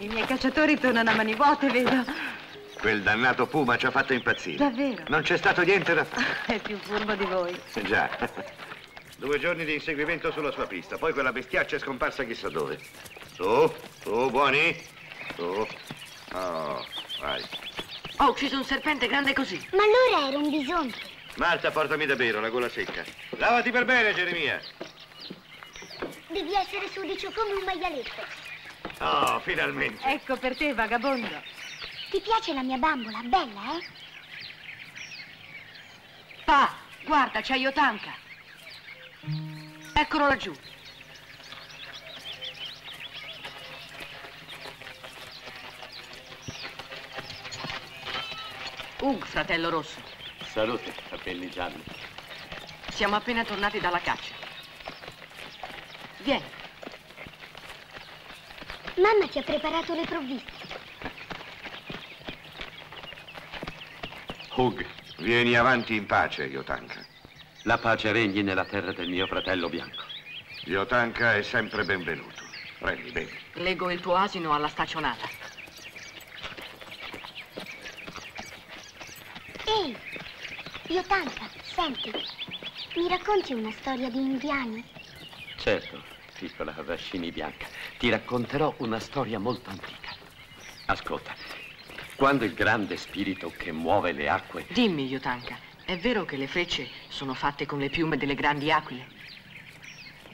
I miei cacciatori tornano a mani vuote, vedo. Quel dannato puma ci ha fatto impazzire. Davvero? Non c'è stato niente da fare. È più furbo di voi. Già. 2 giorni di inseguimento sulla sua pista, poi quella bestiaccia è scomparsa chissà dove. Su, buoni? Su. Oh, vai. Ho ucciso un serpente grande così. Ma allora era un bisonte. Marta, portami da bere, la gola secca. Lavati per bene, Geremia. Devi essere sudicio come un maialetto. Oh, finalmente. Ecco per te, vagabondo. Ti piace la mia bambola? Bella, eh? Pa, guarda, c'è Yotanka. Eccolo laggiù. Ugh, fratello rosso. Salute, capelli gialli. Siamo appena tornati dalla caccia. Vieni. Mamma ti ha preparato le provviste. Hug, Vieni avanti in pace, Yotanka. la pace regni nella terra del mio fratello bianco. Yotanka è sempre benvenuto. Prendi, bevi. Leggo il tuo asino alla staccionata. Ehi, Yotanka, senti, mi racconti una storia di indiani? Certo, piccola Vascini bianca, ti racconterò una storia molto antica. Ascolta, quando il grande spirito che muove le acque... Dimmi, Yotanka, è vero che le frecce sono fatte con le piume delle grandi aquile?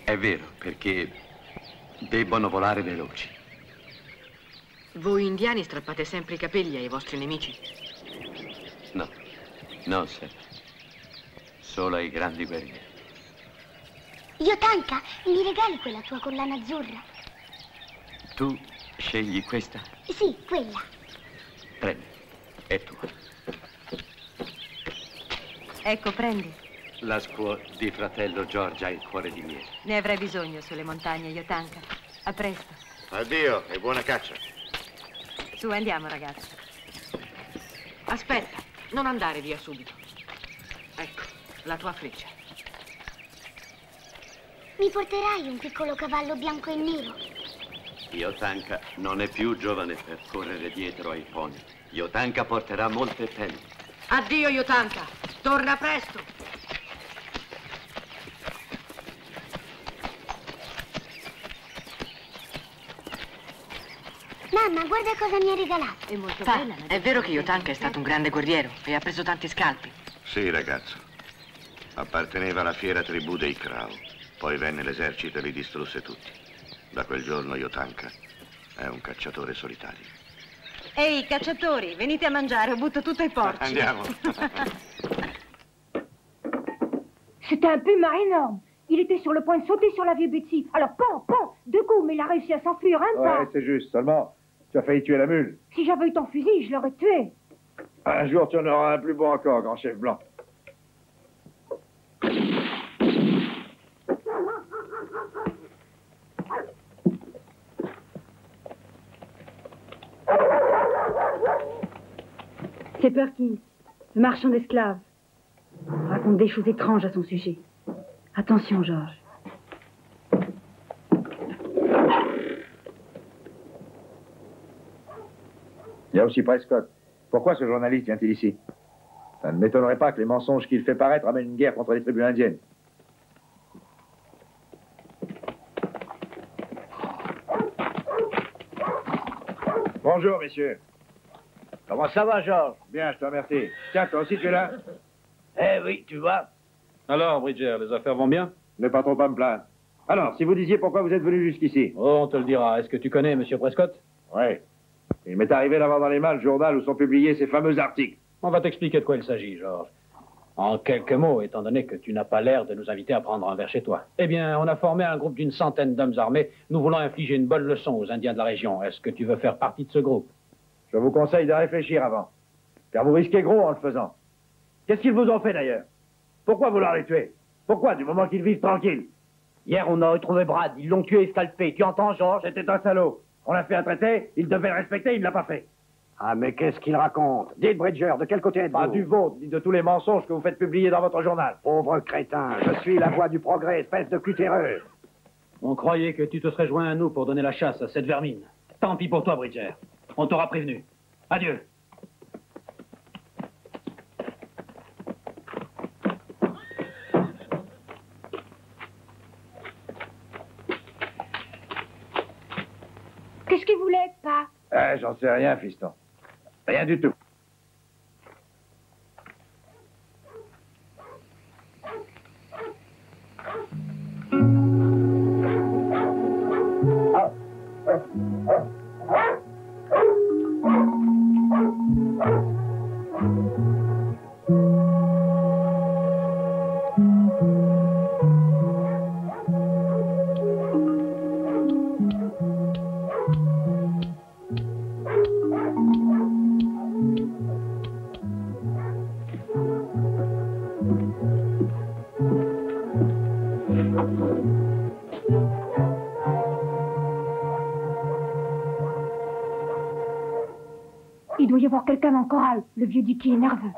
È vero, perché debbono volare veloci. Voi indiani strappate sempre i capelli ai vostri nemici? No, non sempre. Solo ai grandi guerrieri. Yotanka, mi regali quella tua collana azzurra? Tu scegli questa? Sì, quella. Prendi, è tua. Ecco, prendi. La scuola di fratello Giorgia ha il cuore di miele. Ne avrai bisogno sulle montagne, Yotanka. A presto. Addio e buona caccia. Su, andiamo, ragazzi. Aspetta, non andare via subito. Ecco, la tua freccia. Mi porterai un piccolo cavallo bianco e nero? Yotanka non è più giovane per correre dietro ai pony. Yotanka porterà molte pelli. Addio, Yotanka. Torna presto. Mamma, guarda cosa mi ha regalato. È molto Pa, bella. è vero che Yotanka è stato un grande guerriero e ha preso tanti scalpi? Sì, ragazzo. Apparteneva alla fiera tribù dei Crow. Poi venne l'esercito e li distrusse tutti. Da quel giorno Yotanka è un cacciatore solitario. Ehi, cacciatori, venite a mangiare, ho butto tutto ai porci. Andiamo. C'était un puma énorme. Il était sur le point de sauter sur la vieille Betsy. Alors, pan, pan, 2 coups, mais il a réussi à s'enfuir un pas. Ouais, c'est juste. Seulement, tu as failli tuer la mule. Si j'avais eu ton fusil, je l'aurais tué. Un jour, tu en auras un plus beau encore, grand chef blanc. C'est Perkins, le marchand d'esclaves. Il raconte des choses étranges à son sujet. Attention, Georges. Il y a aussi Prescott. Pourquoi ce journaliste vient-il ici? Ça ne m'étonnerait pas que les mensonges qu'il fait paraître amènent une guerre contre les tribus indiennes. Bonjour, messieurs. Comment ça va, Georges? Bien, je te remercie. Tiens, toi aussi, tu es là? Eh oui, tu vois. Alors, Bridger, les affaires vont bien? Ne pas trop à me plaindre. Alors, si vous disiez pourquoi vous êtes venu jusqu'ici? Oh, on te le dira. Est-ce que tu connais M. Prescott? Oui. Il m'est arrivé d'avoir dans les mains le journal où sont publiés ces fameux articles. On va t'expliquer de quoi il s'agit, Georges. En quelques mots, étant donné que tu n'as pas l'air de nous inviter à prendre un verre chez toi. Eh bien, on a formé un groupe d'une centaine d'hommes armés. Nous voulons infliger une bonne leçon aux Indiens de la région. Est-ce que tu veux faire partie de ce groupe? Je vous conseille de réfléchir avant. Car vous risquez gros en le faisant. Qu'est-ce qu'ils vous ont fait d'ailleurs? Pourquoi vouloir les tuer? Pourquoi, du moment qu'ils vivent tranquilles? Hier, on a retrouvé Brad. Ils l'ont tué et scalpé. Tu entends, Georges? C'était un salaud. On a fait un traité, il devait le respecter, il ne l'a pas fait. Ah, mais qu'est-ce qu'il raconte? Dites, Bridger, de quel côté êtes-vous? Pas du vôtre, ni de tous les mensonges que vous faites publier dans votre journal. Pauvre crétin, je suis la voix du progrès, espèce de cutéreux. On croyait que tu te serais joint à nous pour donner la chasse à cette vermine. Tant pis pour toi, Bridger. On t'aura prévenu. Adieu. Qu'est-ce qu'il voulait, pas? J'en sais rien, fiston. Rien du tout. Il doit y avoir quelqu'un dans le corral. Le vieux Dicky est nerveux.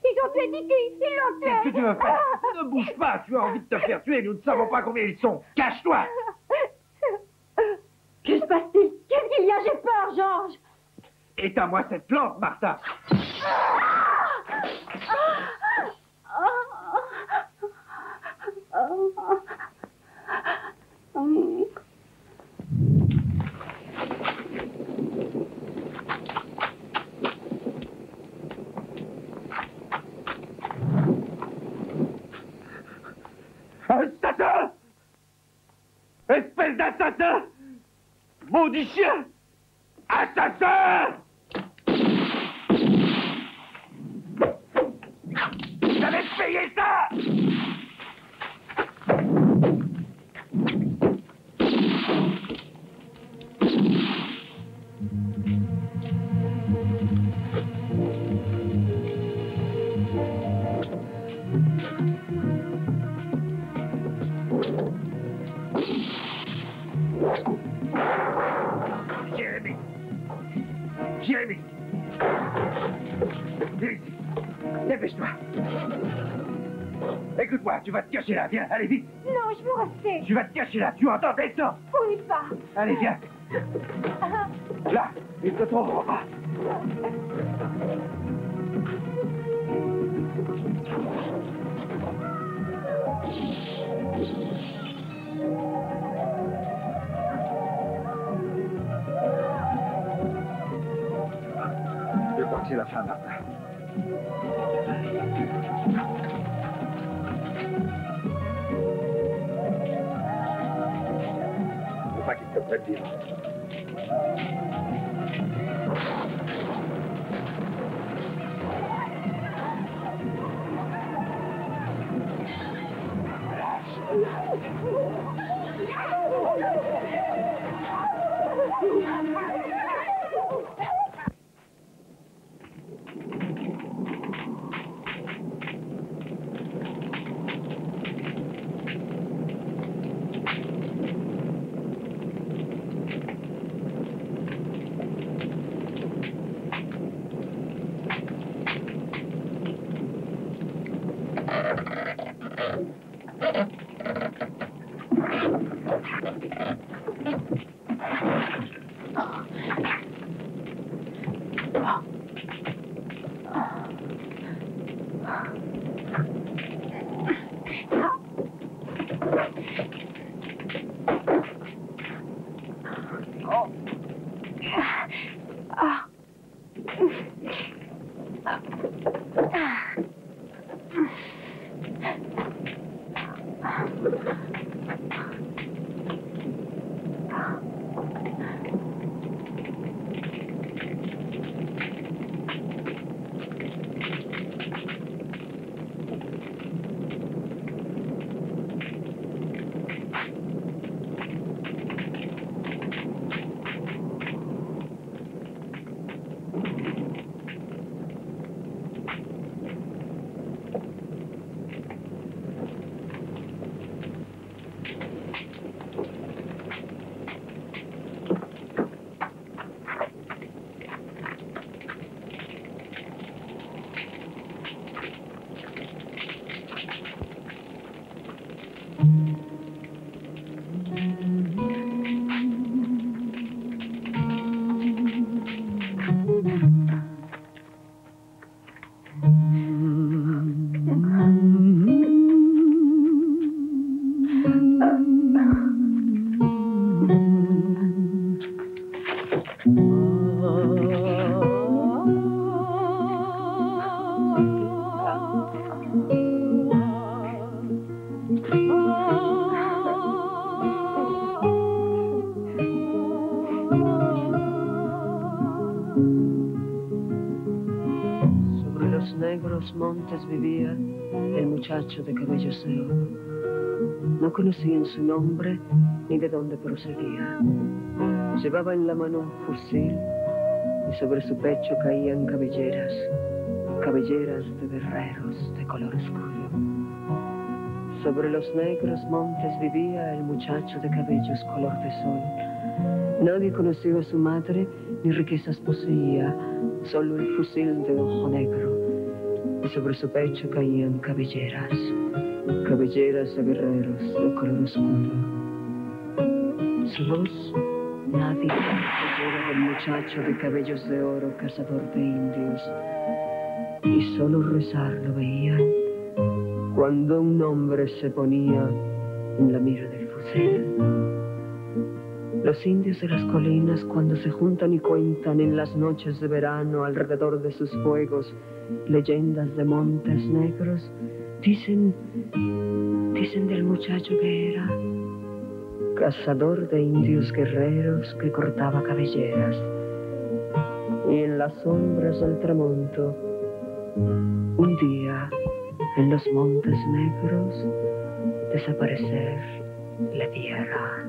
Ils ont tué Dicky. Ils l'ont tué. Qu'est-ce que tu veux faire? Ne bouge pas, tu as envie de te faire tuer. Nous ne savons pas combien ils sont. Cache-toi. Que se passe-t-il? Qu'est-ce qu'il y a? J'ai peur, Georges. Éteins-moi cette plante, Martha. Assassin! Espèce d'assassin! Maudit chien! Assassin! J'avais payé ça! Jérémy! Jérémy! Viens ici. Dépêche-toi. Écoute-moi, tu vas te cacher là. Viens, allez vite. Non, je veux rester. Tu vas te cacher là. Tu entends? Descends. Oui, pas. Allez, viens. Là, il te trouvera pas. Je crois que c'est la fin, Martha. Faut pas qu'il te prenne dire. negros montes vivía el muchacho de cabellos de oro. No conocían su nombre ni de dónde procedía. Llevaba en la mano un fusil y sobre su pecho caían cabelleras, cabelleras de guerreros de color oscuro. Sobre los negros montes vivía el muchacho de cabellos color de sol. Nadie conocía a su madre ni riquezas poseía, solo el fusil de ojo negro. Y sobre su pecho caían cabelleras, cabelleras de guerreros de color oscuro. Su voz nadie era del muchacho de cabellos de oro, cazador de indios. Y solo rezar lo veían cuando un hombre se ponía en la mira del fusil. Los indios de las colinas, cuando se juntan y cuentan en las noches de verano alrededor de sus fuegos leyendas de montes negros, dicen del muchacho que era cazador de indios guerreros que cortaba cabelleras. Y en las sombras del tramonto, un día, en los montes negros, desaparecer le viera.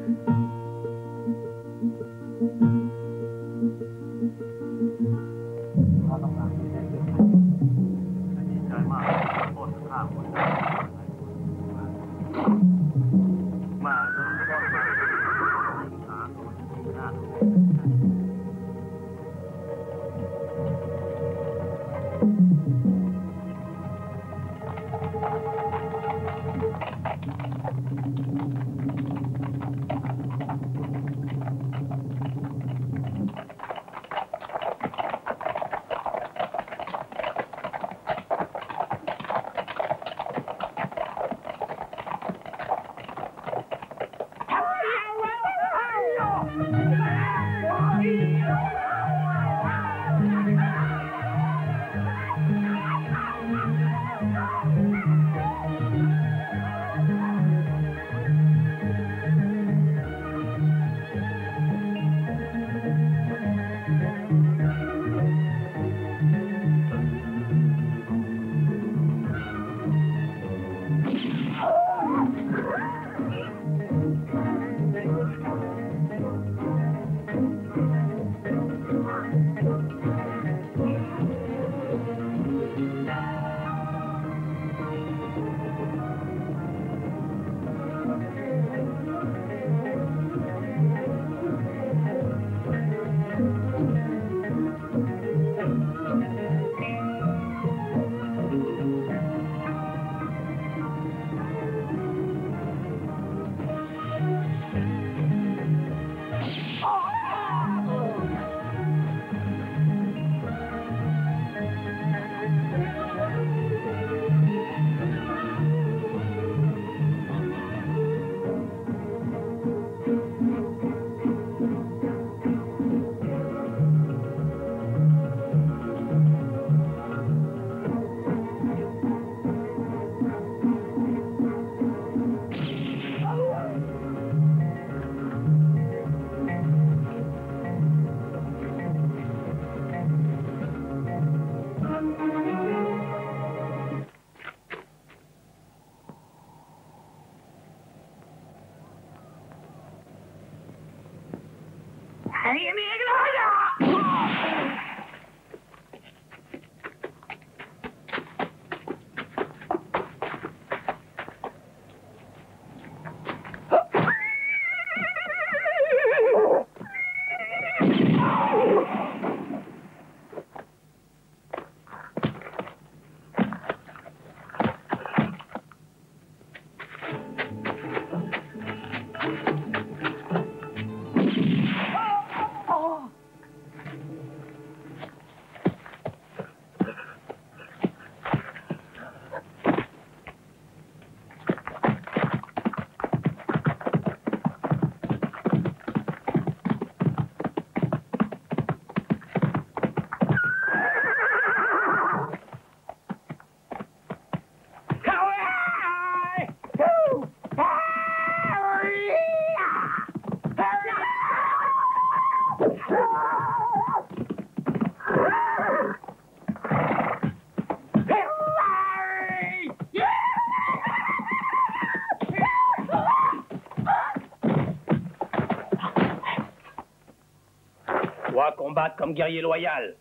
Combattre comme guerrier loyal,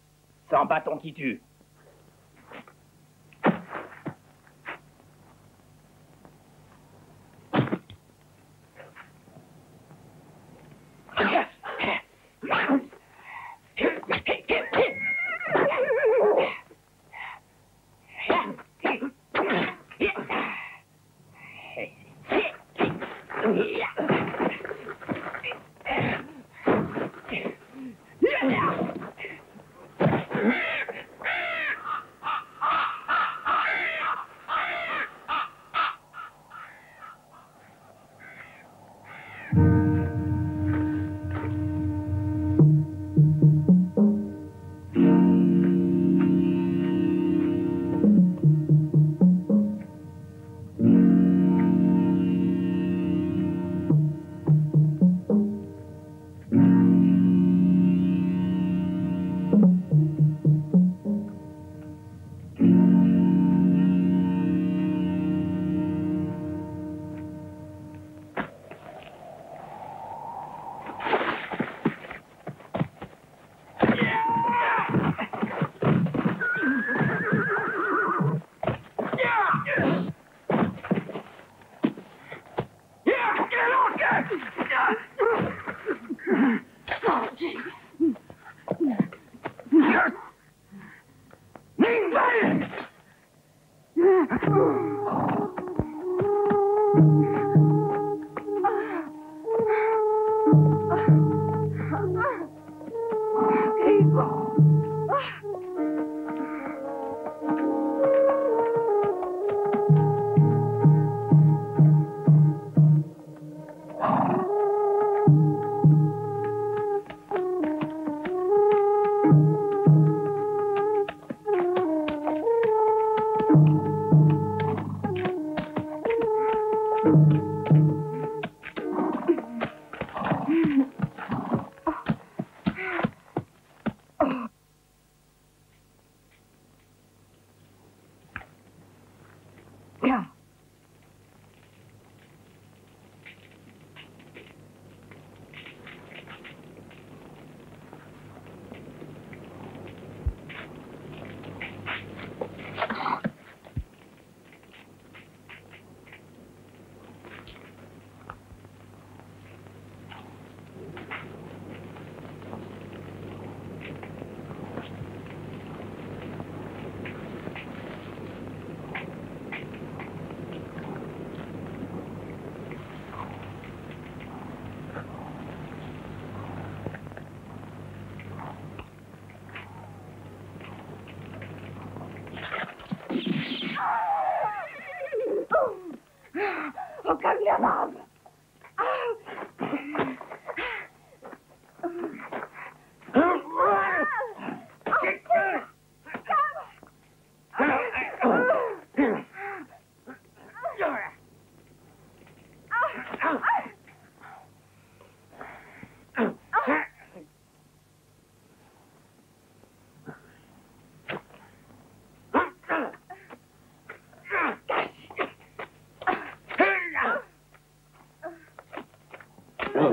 sans bâton qui tue.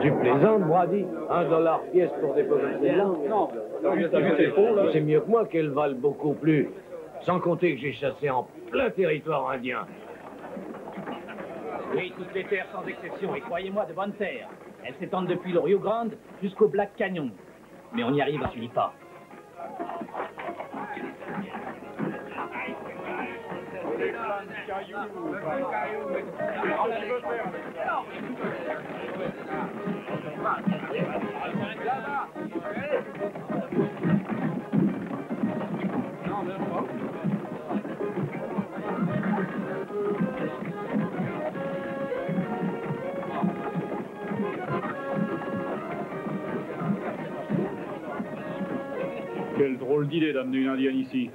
Tu plaisantes, Brady? $1 pièce pour des pommes de langue? Non, c'est mieux que moi qu'elles valent beaucoup plus. Sans compter que j'ai chassé en plein territoire indien. Oui, toutes les terres sans exception, et croyez-moi, de bonnes terres. Elles s'étendent depuis le Rio Grande jusqu'au Black Canyon. Mais on y arrive à Philippa. Quelle drôle d'idée d'amener une indienne ici.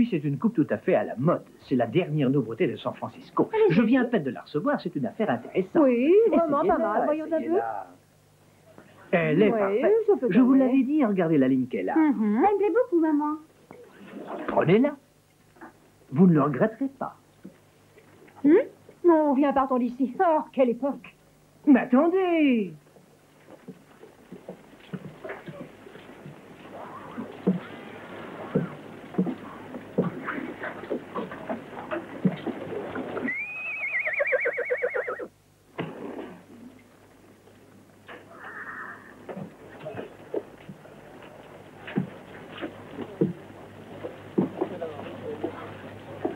Celle-ci, c'est une coupe tout à fait à la mode. C'est la dernière nouveauté de San Francisco. Je viens à peine de la recevoir, c'est une affaire intéressante. Oui, vraiment pas mal. Voyons un peu. Elle est parfaite. Je vous l'avais dit, regardez la ligne qu'elle a. Elle me plaît beaucoup, maman. Prenez-la. Vous ne le regretterez pas. Non, viens, partons d'ici. Oh, quelle époque. Mais attendez.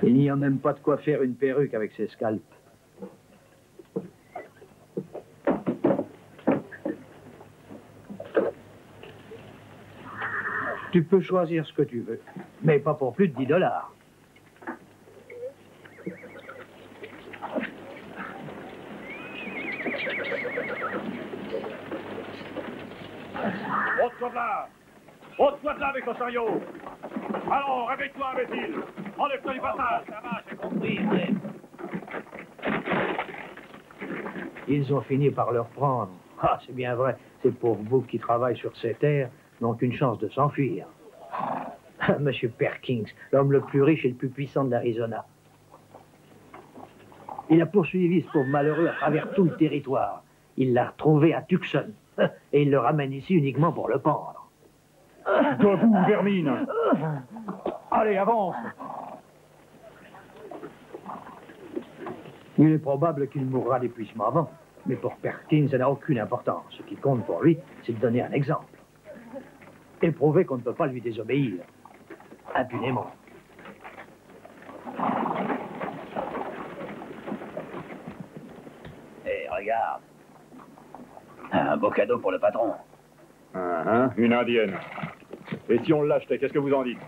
Il n'y a même pas de quoi faire une perruque avec ces scalpes. Tu peux choisir ce que tu veux, mais pas pour plus de $10. Ôte-toi de là! Ôte-toi de là avec Ossario! Allons, réveille-toi, imbécile! Enlève-toi du passage! Ça va, j'ai compris, ouais. Ils ont fini par le reprendre. Ah, c'est bien vrai. Ces pauvres boucs qui travaillent sur ces terres n'ont qu'une chance de s'enfuir. Monsieur Perkins, l'homme le plus riche et le plus puissant de l'Arizona. Il a poursuivi ce pauvre malheureux à travers tout le territoire. Il l'a retrouvé à Tucson. Et il le ramène ici uniquement pour le pendre. Debout, vermine! Allez, avance! Il est probable qu'il mourra d'épuisement avant. Mais pour Perkins, ça n'a aucune importance. Ce qui compte pour lui, c'est de donner un exemple. Et prouver qu'on ne peut pas lui désobéir. Impunément. Hé, regarde. Un beau cadeau pour le patron. Une indienne. Et si on l'achetait, qu'est-ce que vous en dites?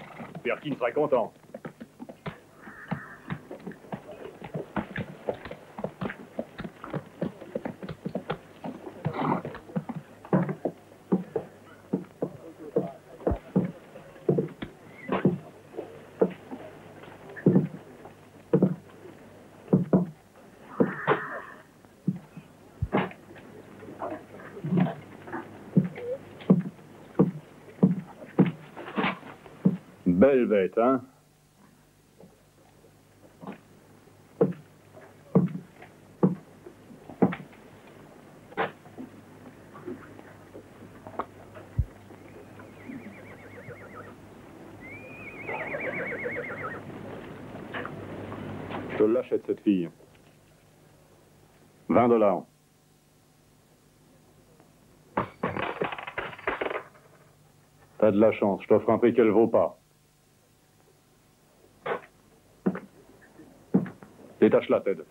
Perkins serait content. Belle bête, hein? Je te l'achète, cette fille. $20. T'as de la chance, je t'offre un prix qu'elle vaut pas. Détache-la, Ted.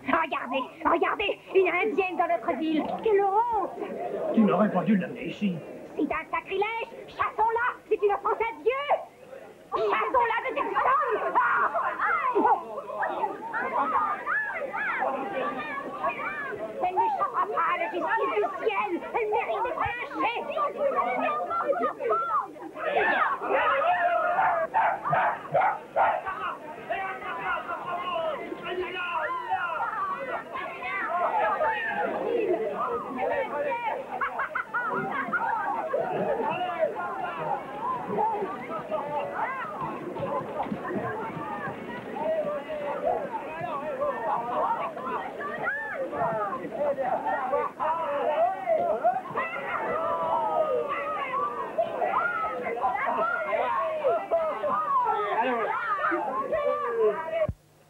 Regardez, regardez, une indienne dans notre ville. Quelle honte! Tu n'aurais pas dû l'amener ici. C'est un sacrilège! Chassons-la! C'est une offense à Dieu! Chassons-la de Tucson! Elle n'échappera pas à la justice du ciel! Elle mérite d'être lynchée!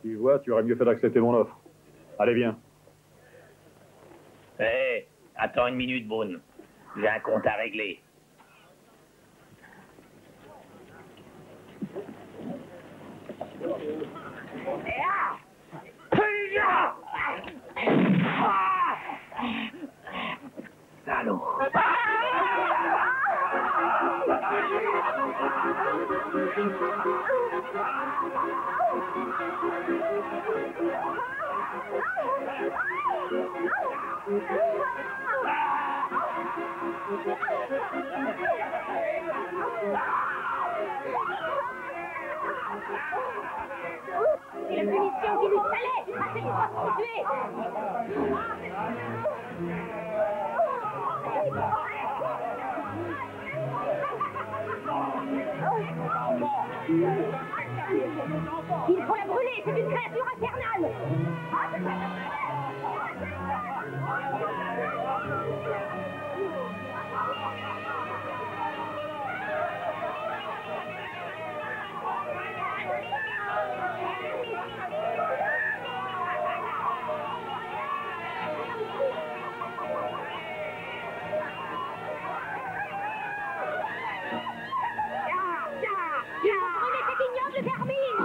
Tu vois, tu aurais mieux fait d'accepter mon offre. Allez, viens. Hé, attends une minute, Boone. J'ai un compte à régler. C'est la punition qui nous fallait. Assez, il va se tuer. Il faut la brûler, c'est une créature infernale. Brûlez cette ignoble vermine.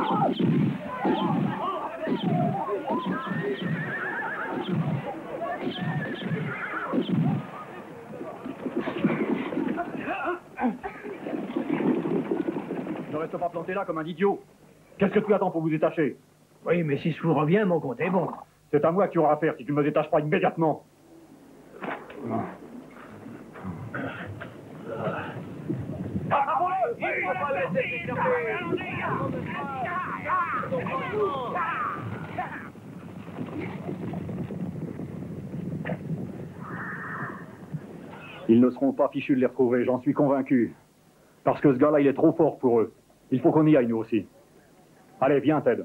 Ne reste pas planté là comme un idiot. Qu'est-ce que tu attends pour vous détacher? Oui, mais si je vous reviens, mon compte est bon. C'est à moi que tu auras affaire si tu ne me détaches pas immédiatement. Ils ne seront pas fichus de les retrouver, j'en suis convaincu. Parce que ce gars-là, il est trop fort pour eux. Il faut qu'on y aille, nous aussi. Allez, viens, Ted.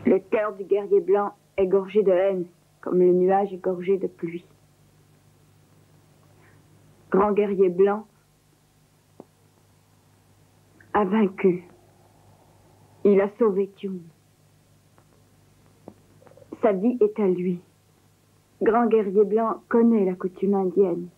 Le cœur du guerrier blanc est gorgé de haine, comme le nuage est gorgé de pluie. Grand guerrier blanc a vaincu. Il a sauvé Thune. Sa vie est à lui. Grand guerrier blanc connaît la coutume indienne.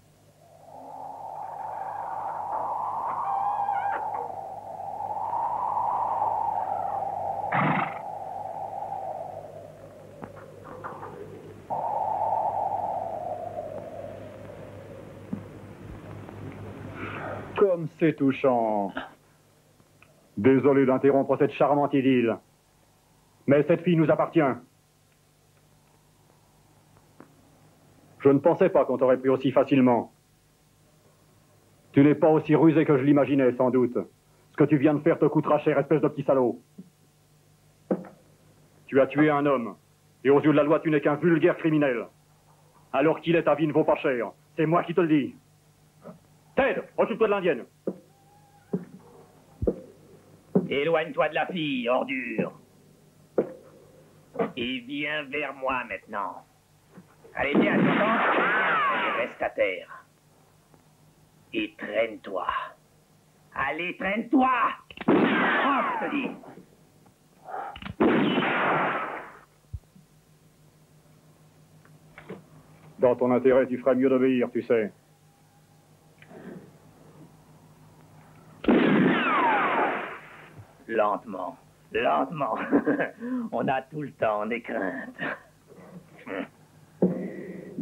Comme c'est touchant. Désolé d'interrompre cette charmante idylle. Mais cette fille nous appartient. Je ne pensais pas qu'on t'aurait pris aussi facilement. Tu n'es pas aussi rusé que je l'imaginais, sans doute. Ce que tu viens de faire te coûtera cher, espèce de petit salaud. Tu as tué un homme, et aux yeux de la loi, tu n'es qu'un vulgaire criminel. Alors qu'il est, ta vie ne vaut pas cher. C'est moi qui te le dis. Ted, occupe-toi de l'indienne. Éloigne-toi de la fille, ordure. Et viens vers moi maintenant. Allez, viens, tu entends? Et reste à terre. Et traîne-toi. Allez, traîne-toi! Oh, je te dis. Dans ton intérêt, tu ferais mieux d'obéir, tu sais. Lentement, lentement. On a tout le temps des craintes.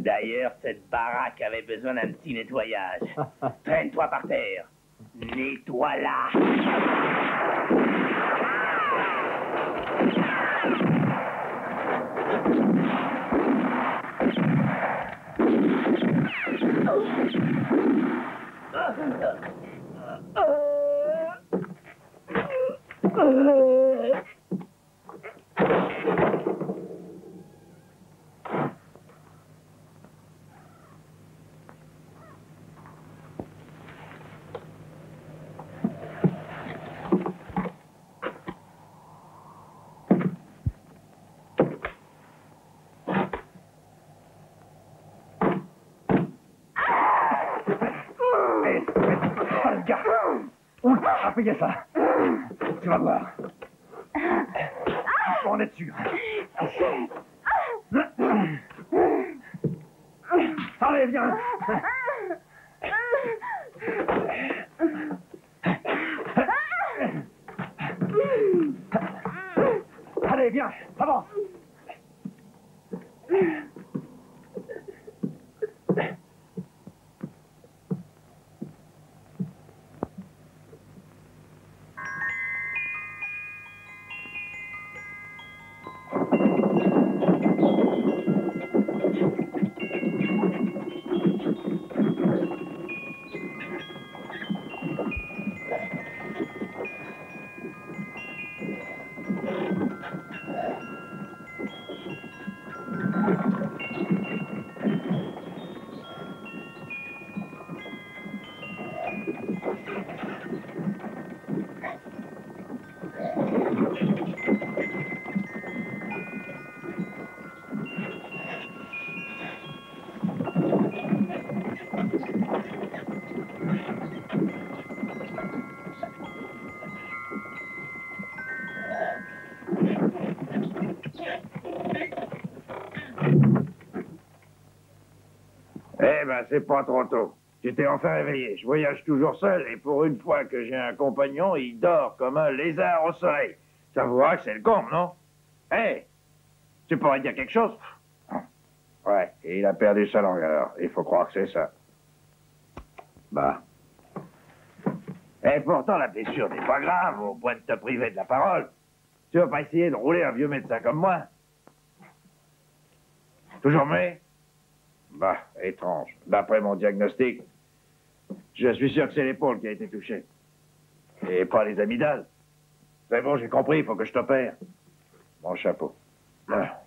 D'ailleurs, cette baraque avait besoin d'un petit nettoyage. Traîne-toi par terre. Nettoie-la. Appuyez ça. Tu vas voir. Faut en être sûr. Allez, viens. Allez, viens. Avance. Eh ben, c'est pas trop tôt. Tu t'es enfin réveillé. Je voyage toujours seul et pour une fois que j'ai un compagnon, il dort comme un lézard au soleil. Ça vous voit que c'est le comble, non? Hé! Tu pourrais dire quelque chose? Ouais, et il a perdu sa langue alors. Il faut croire que c'est ça. Bah. Et pourtant, la blessure n'est pas grave au point de te priver de la parole. Tu vas pas essayer de rouler un vieux médecin comme moi? Toujours muet? Bah, étrange. D'après mon diagnostic, je suis sûr que c'est l'épaule qui a été touchée. Et pas les amygdales. C'est bon, j'ai compris, il faut que je t'opère. Mon chapeau. Ah.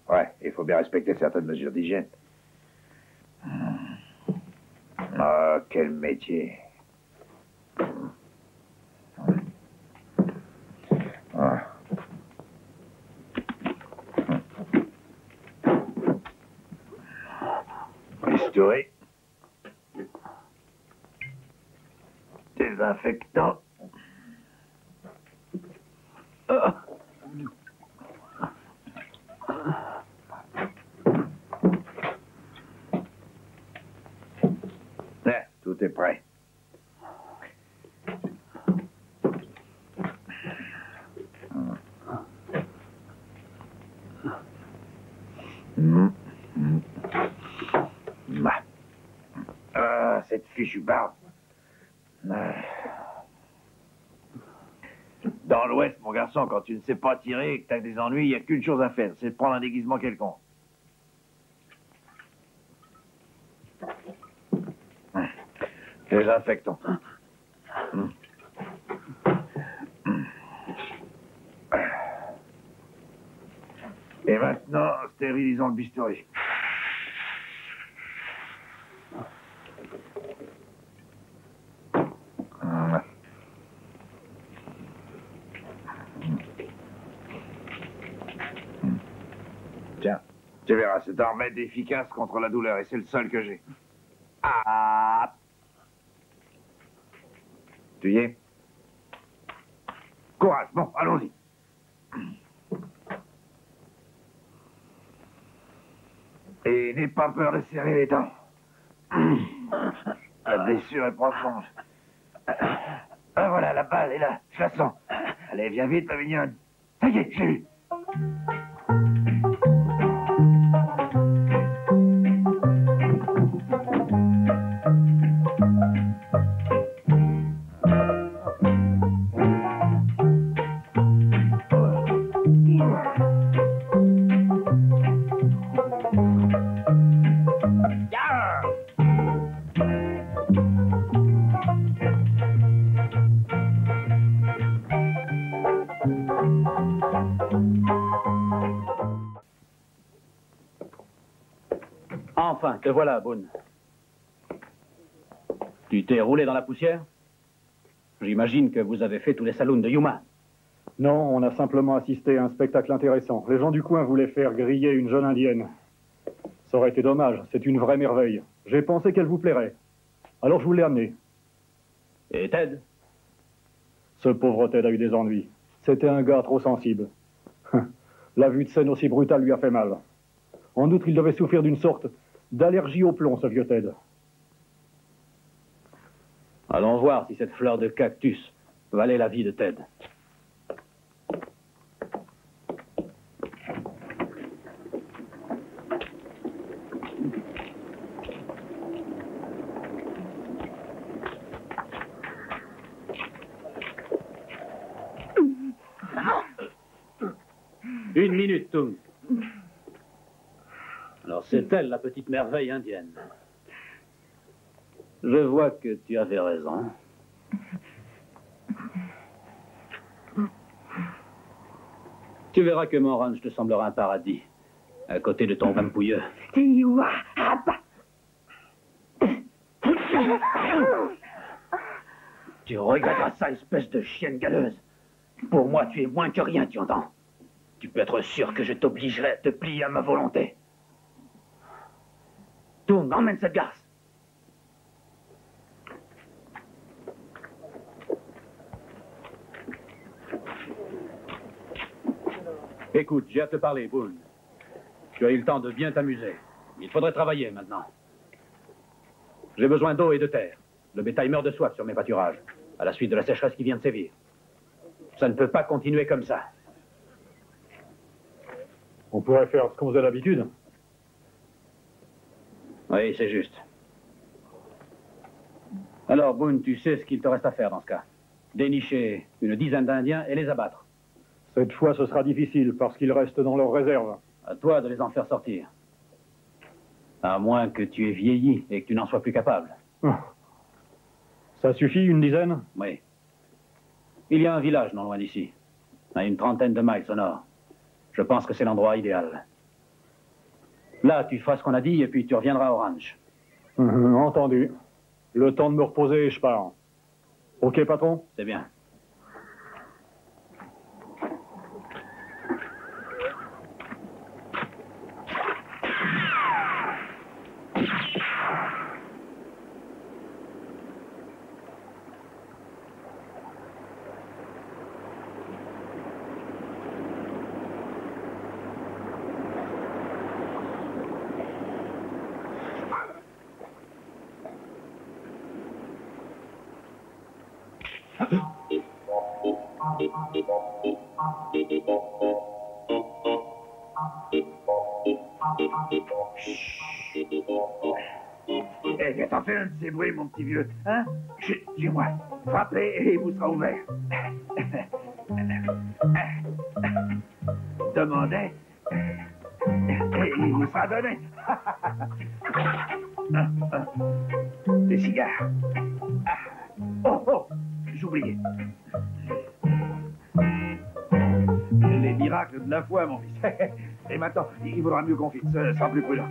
Ouais, il faut bien respecter certaines mesures d'hygiène. Ah, quel métier. Ah. Restaurer. Désinfectant. Ah. Tout est prêt. Ah, cette fichue barbe. Dans l'Ouest, mon garçon, quand tu ne sais pas tirer et que tu as des ennuis, il n'y a qu'une chose à faire, c'est de prendre un déguisement quelconque. Désinfectons. Et maintenant, stérilisons le bistouri. Tiens, tu verras, c'est un remède efficace contre la douleur et c'est le seul que j'ai. Ah! Tu y es? Courage, bon, allons-y. Et n'aie pas peur de serrer les dents. La blessure est profonde. Ah, voilà, la balle est là, je la sens. Allez, viens vite, ma mignonne. Ça y est, j'ai eu. Enfin, te voilà, Boone. Tu t'es roulé dans la poussière? J'imagine que vous avez fait tous les saloons de Yuma. Non, on a simplement assisté à un spectacle intéressant. Les gens du coin voulaient faire griller une jeune indienne. Ça aurait été dommage, c'est une vraie merveille. J'ai pensé qu'elle vous plairait. Alors je vous l'ai amenée. Et Ted? Ce pauvre Ted a eu des ennuis. C'était un gars trop sensible. La vue de scène aussi brutale lui a fait mal. En outre, il devait souffrir d'une sorte d'allergie au plomb, ce vieux Ted. Allons voir si cette fleur de cactus valait la vie de Ted. Une minute, Tung. Alors, c'est elle, la petite merveille indienne. Je vois que tu avais raison. Tu verras que mon ranch te semblera un paradis, à côté de ton vampouilleux. Tu regretteras ça, espèce de chienne galeuse. Pour moi, tu es moins que rien, tu entends? Tu peux être sûr que je t'obligerai à te plier à ma volonté. Tung, emmène cette garce. Écoute, j'ai à te parler, Boone. Tu as eu le temps de bien t'amuser. Il faudrait travailler maintenant. J'ai besoin d'eau et de terre. Le bétail meurt de soif sur mes pâturages, à la suite de la sécheresse qui vient de sévir. Ça ne peut pas continuer comme ça. On pourrait faire ce qu'on faisait d'habitude. Oui, c'est juste. Alors, Boone, tu sais ce qu'il te reste à faire dans ce cas. Dénicher une dizaine d'Indiens et les abattre. Cette fois, ce sera difficile, parce qu'ils restent dans leur réserve. À toi de les en faire sortir. À moins que tu aies vieilli et que tu n'en sois plus capable. Ça suffit, une dizaine? Oui. Il y a un village non loin d'ici, à une trentaine de miles au nord. Je pense que c'est l'endroit idéal. Là, tu feras ce qu'on a dit et puis tu reviendras au ranch. Entendu. Le temps de me reposer et je pars. Ok, patron? C'est bien. Eh, qu'est-ce que t'en fais un de ces bruits, mon petit vieux? Hein? Dis-moi, frappez et il vous sera ouvert. Demandez et il vous sera donné. Des cigares. Oh, oh, j'oubliais. Les miracles de la foi, mon fils. Et maintenant, il vaudra mieux qu'on fixe, ça sera plus prudent.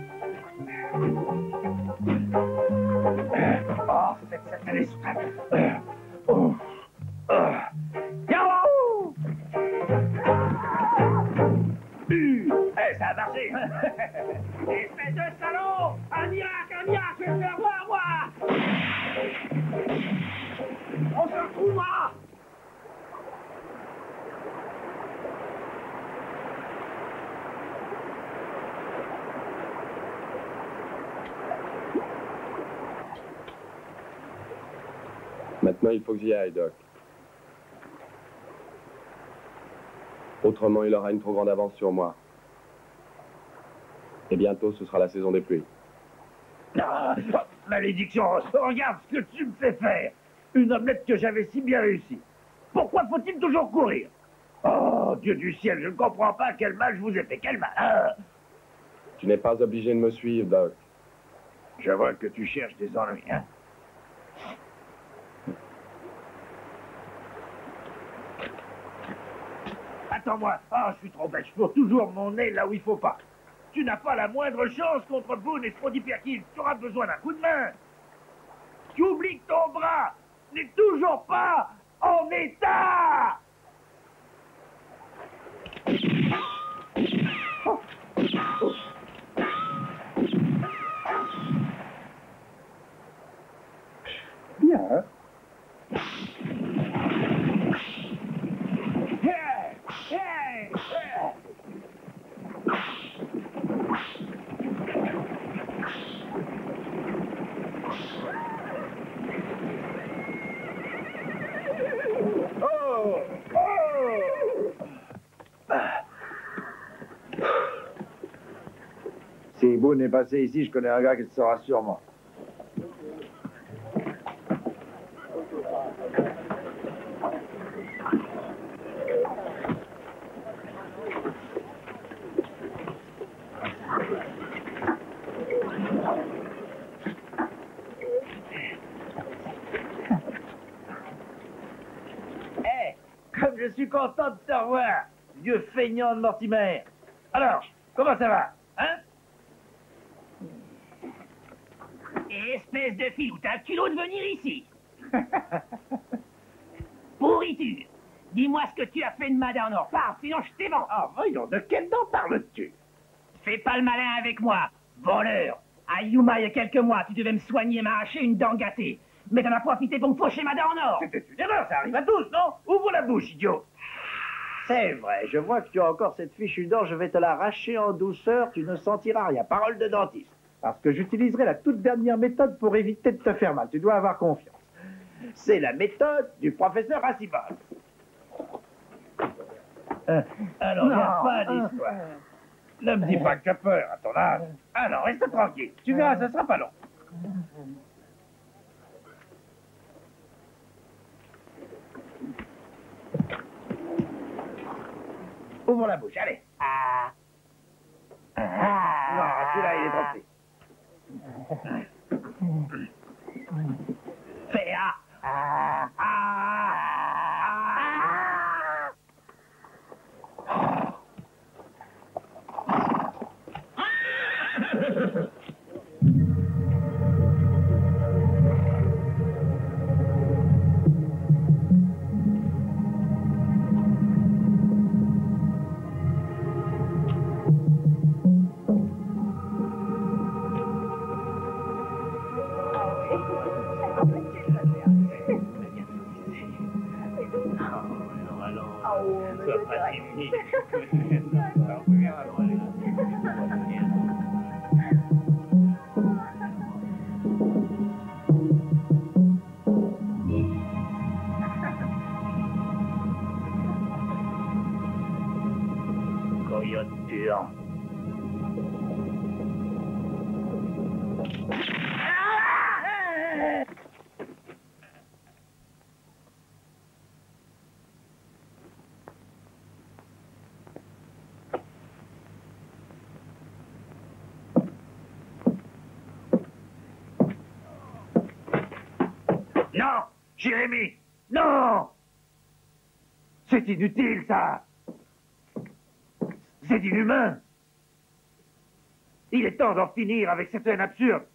Oh, cette satanée souterraine. Oh. Yahoo! Ça a marché. Espèce de salaud! Un miracle, je vais le faire voir, moi! On se retrouvera! Maintenant, il faut que j'y aille, Doc. Autrement, il aura une trop grande avance sur moi. Et bientôt, ce sera la saison des pluies. Ah, malédiction, regarde ce que tu me fais faire. Une omelette que j'avais si bien réussie. Pourquoi faut-il toujours courir? Oh, Dieu du ciel, je ne comprends pas quel mal je vous ai fait, quel mal. Ah. Tu n'es pas obligé de me suivre, Doc. Je vois que tu cherches des ennuis, hein? Attends-moi. Ah, je suis trop bête. Je fourre toujours mon nez là où il faut pas. Tu n'as pas la moindre chance contre Boone et Sprodiperkins. Tu auras besoin d'un coup de main. Tu oublies que ton bras n'est toujours pas en état. Bien. Si Boone est passé ici, je connais un gars qui le saura sûrement. Comme je suis content de te revoir, vieux feignant de Mortimer. Alors, comment ça va, hein? Espèce de filou, t'as le culot de venir ici. Pourriture. Dis-moi ce que tu as fait de Madame Nord. Parle, sinon je t'évente. Ah, voyons, de quel dent parles-tu? Fais pas le malin avec moi, voleur. À Yuma, il y a quelques mois, tu devais me soigner et m'arracher une dent gâtée. Mais t'en as profité pour me faucher Madame Nord. C'était une erreur, ça arrive à tous, non? Ouvre la bouche, idiot. C'est vrai, je vois que tu as encore cette fichue dent, je vais te l'arracher en douceur, tu ne sentiras rien. Parole de dentiste. Parce que j'utiliserai la toute dernière méthode pour éviter de te faire mal. Tu dois avoir confiance. C'est la méthode du professeur Rassimov. Alors, il n'y a pas d'histoire. Ne me dis pas que tu as peur à ton âge. Alors, reste tranquille. Tu verras, ça sera pas long. Ouvre la bouche, allez. Non, celui-là, il est trop petit. Fais Coyote puant. Non, Jérémy, non! C'est inutile, ça! C'est inhumain! Il est temps d'en finir avec cette haine absurde.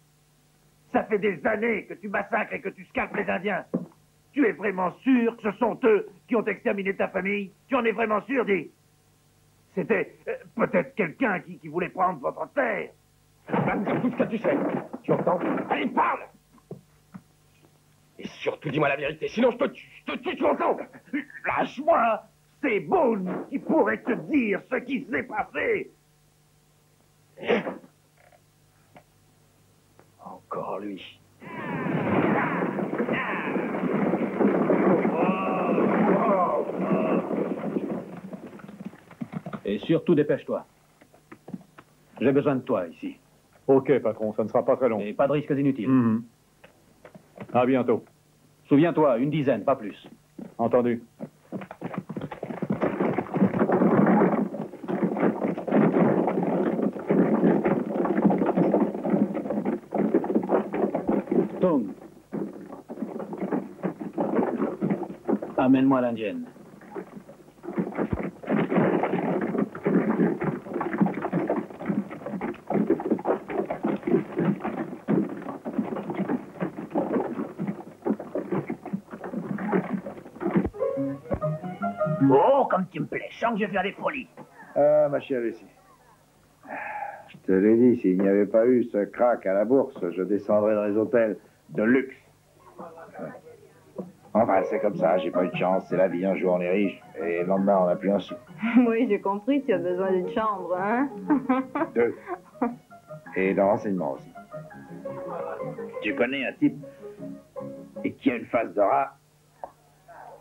Ça fait des années que tu massacres et que tu scalpes les Indiens. Tu es vraiment sûr que ce sont eux qui ont exterminé ta famille? Tu en es vraiment sûr, dis? C'était peut-être quelqu'un qui voulait prendre votre terre. Va me dire tout ce que tu sais. Tu entends? Allez, parle! Et surtout, dis-moi la vérité, sinon je te tue, tu entends? Lâche-moi! C'est Boone qui pourrait te dire ce qui s'est passé! Encore lui. Et surtout, dépêche-toi. J'ai besoin de toi ici. Ok, patron, ça ne sera pas très long. Et pas de risques inutiles. À bientôt. Souviens-toi, une dizaine, pas plus. Entendu. Tung. Amène-moi l'indienne. Oh, comme tu me plais, je sens que je vais faire des folies. Ah, ma chère Lucie. Je te l'ai dit, s'il n'y avait pas eu ce crack à la bourse, je descendrais dans les hôtels de luxe. Enfin, c'est comme ça, j'ai pas eu de chance, c'est la vie, un jour on est riche, et le lendemain on n'a plus un sou. Oui, j'ai compris, tu as besoin d'une chambre, hein? 2. Et de renseignements aussi. Tu connais un type qui a une face de rat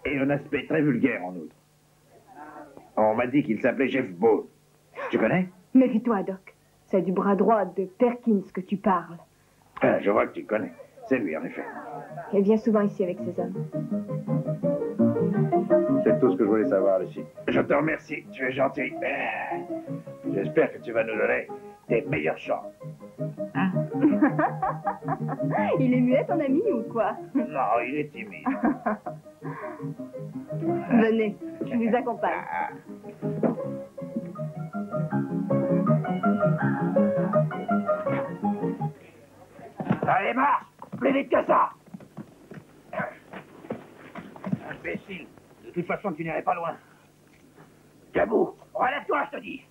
et un aspect très vulgaire en outre. On m'a dit qu'il s'appelait Jeff Ball. Tu connais? Méfie-toi, Doc. C'est du bras droit de Perkins que tu parles. Ah, je vois que tu connais. C'est lui, en effet. Il vient souvent ici avec ses hommes. C'est tout ce que je voulais savoir, Lucie. Je te remercie, tu es gentil. J'espère que tu vas nous donner tes meilleures chances. Il est muet, ton ami, ou quoi? Non, il est timide. Venez, je vous accompagne. Allez, marche! Plus vite que ça! Imbécile! De toute façon, tu n'irais pas loin. Debout! Relève-toi, je te dis!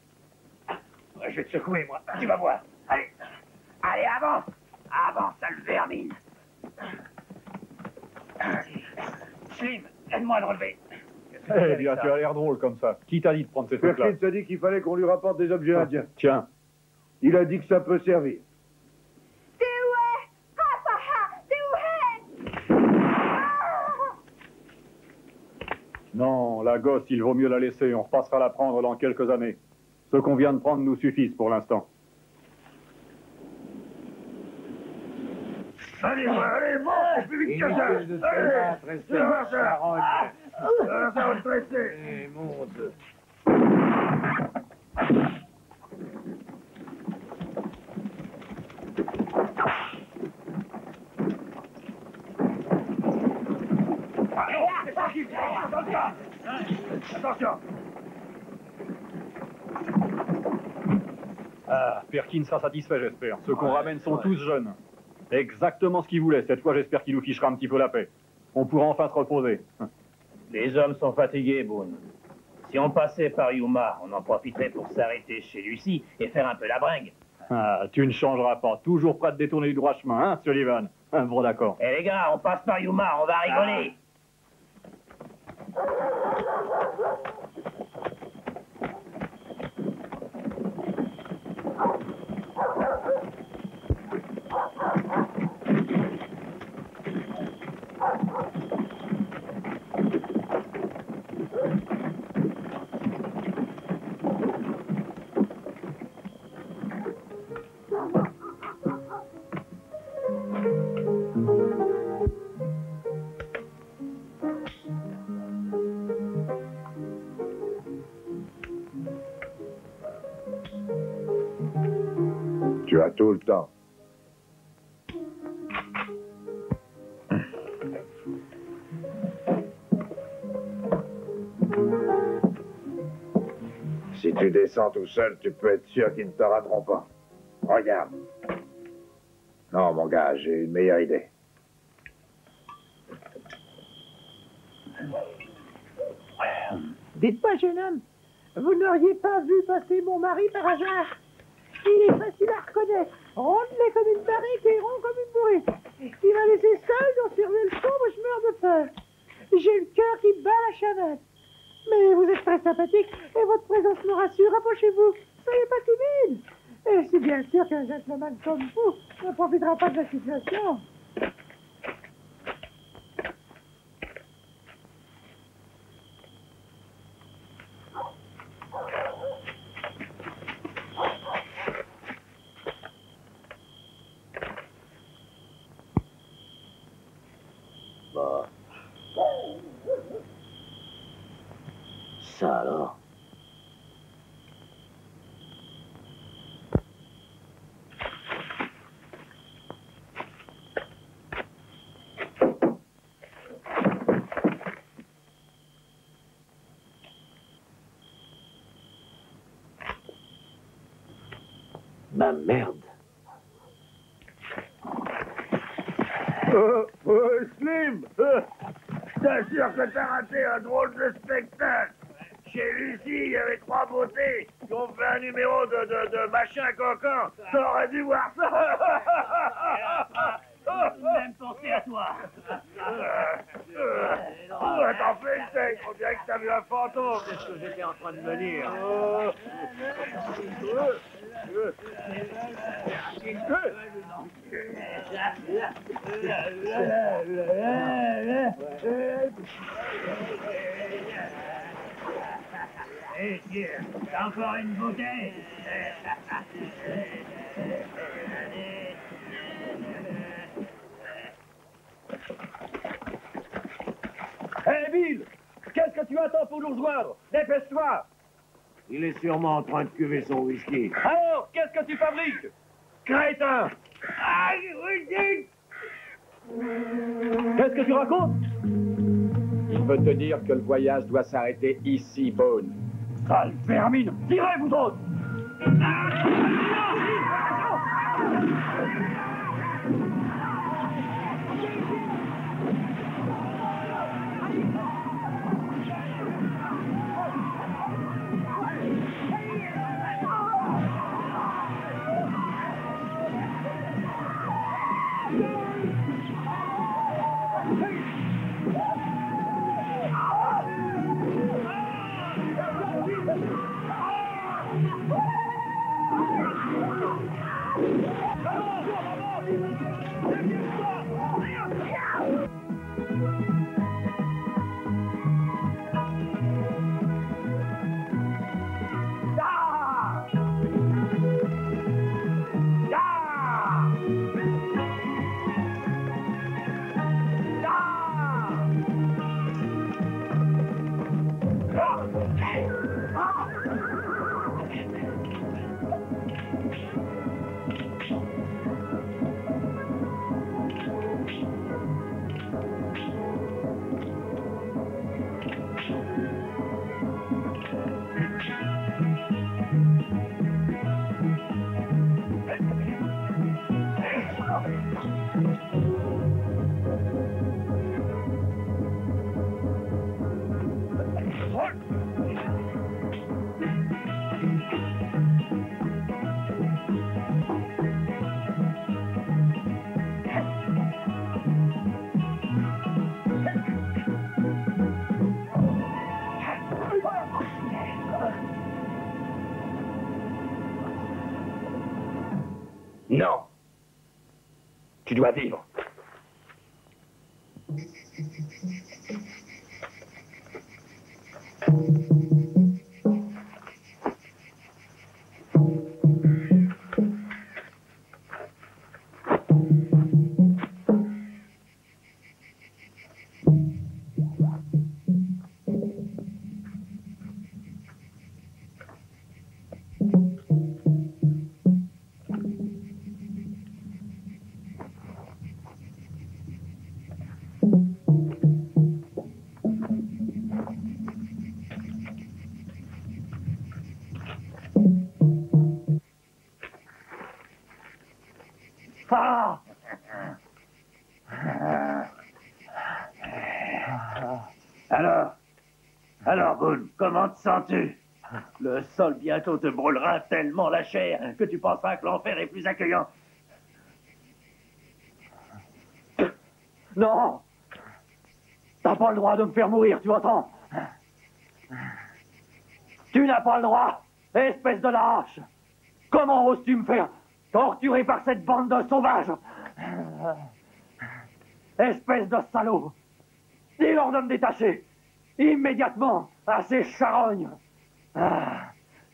Je vais te secouer, moi. Tu vas voir. Allez! Allez, avance! Avance, sale vermine! Slim, aide-moi à le relever. Eh bien, tu as l'air drôle comme ça. Qui t'a dit de prendre ces trucs-là? Perkins a dit qu'il fallait qu'on lui rapporte des objets indiens. Tiens. Il a dit que ça peut servir. Non, la gosse, il vaut mieux la laisser. On repassera la prendre dans quelques années. Ce qu'on vient de prendre nous suffisent pour l'instant. Allez, bon, plus vite que ça. Allez, ça va te presser. Monte. Attention. Ah, Perkins sera satisfait, j'espère. Ceux qu'on ramène sont tous jeunes. Exactement ce qu'il voulait. Cette fois, j'espère qu'il nous fichera un petit peu la paix. On pourra enfin se reposer. Les hommes sont fatigués, Boone. Si on passait par Yuma, on en profiterait pour s'arrêter chez Lucie et faire un peu la bringue. Ah, tu ne changeras pas. Toujours prêt à te détourner du droit chemin, hein, Sullivan? Bon, d'accord. Eh les gars, on passe par Yuma, on va rigoler. Tu as tout le temps. Si tu descends tout seul, tu peux être sûr qu'ils ne te rateront pas. Regarde. Non, mon gars, j'ai une meilleure idée. Dites-moi, jeune homme, vous n'auriez pas vu passer mon mari par hasard? Il est facile à reconnaître. Rondelet comme une barrique et rond comme une bourrique. Il m'a laissé seul dans ce le fond, moi je meurs de peur. J'ai le cœur qui bat la chamade. Mais vous êtes très sympathique et votre présence me rassure. Approchez-vous. Soyez pas timide. Et c'est bien sûr qu'un gentleman comme vous ne profitera pas de la situation. Bah. Ça alors. Ma merde. Slim, t'assures que t'as raté un drôle de spectacle. Chez Lucie, il y avait 3 beautés qui ont fait un numéro de machin coquin. T'aurais dû voir ça. Même pensé à toi. T'en fais une tête, on dirait que t'as vu un fantôme. C'est ce que j'étais en train de me dire. Hé, tiens, t'as encore une bouteille? Hé, Bill! Qu'est-ce que tu attends pour nous rejoindre? Dépêche-toi! Il est sûrement en train de cuver son whisky. Alors, qu'est-ce que tu fabriques? Crétin! Qu'est-ce que tu racontes? Il veut te dire que le voyage doit s'arrêter ici, Boone. Sale vermine! Tirez, vous autres! Non. Tu dois vivre. Alors, Boone, comment te sens-tu? Le sol bientôt te brûlera tellement la chair que tu penseras que l'enfer est plus accueillant. Non! T'as pas le droit de me faire mourir, tu entends? Tu n'as pas le droit, espèce de lâche! Comment oses-tu me faire torturer par cette bande de sauvages? Espèce de salaud! Dis-leur de me détacher! Immédiatement à ces charognes!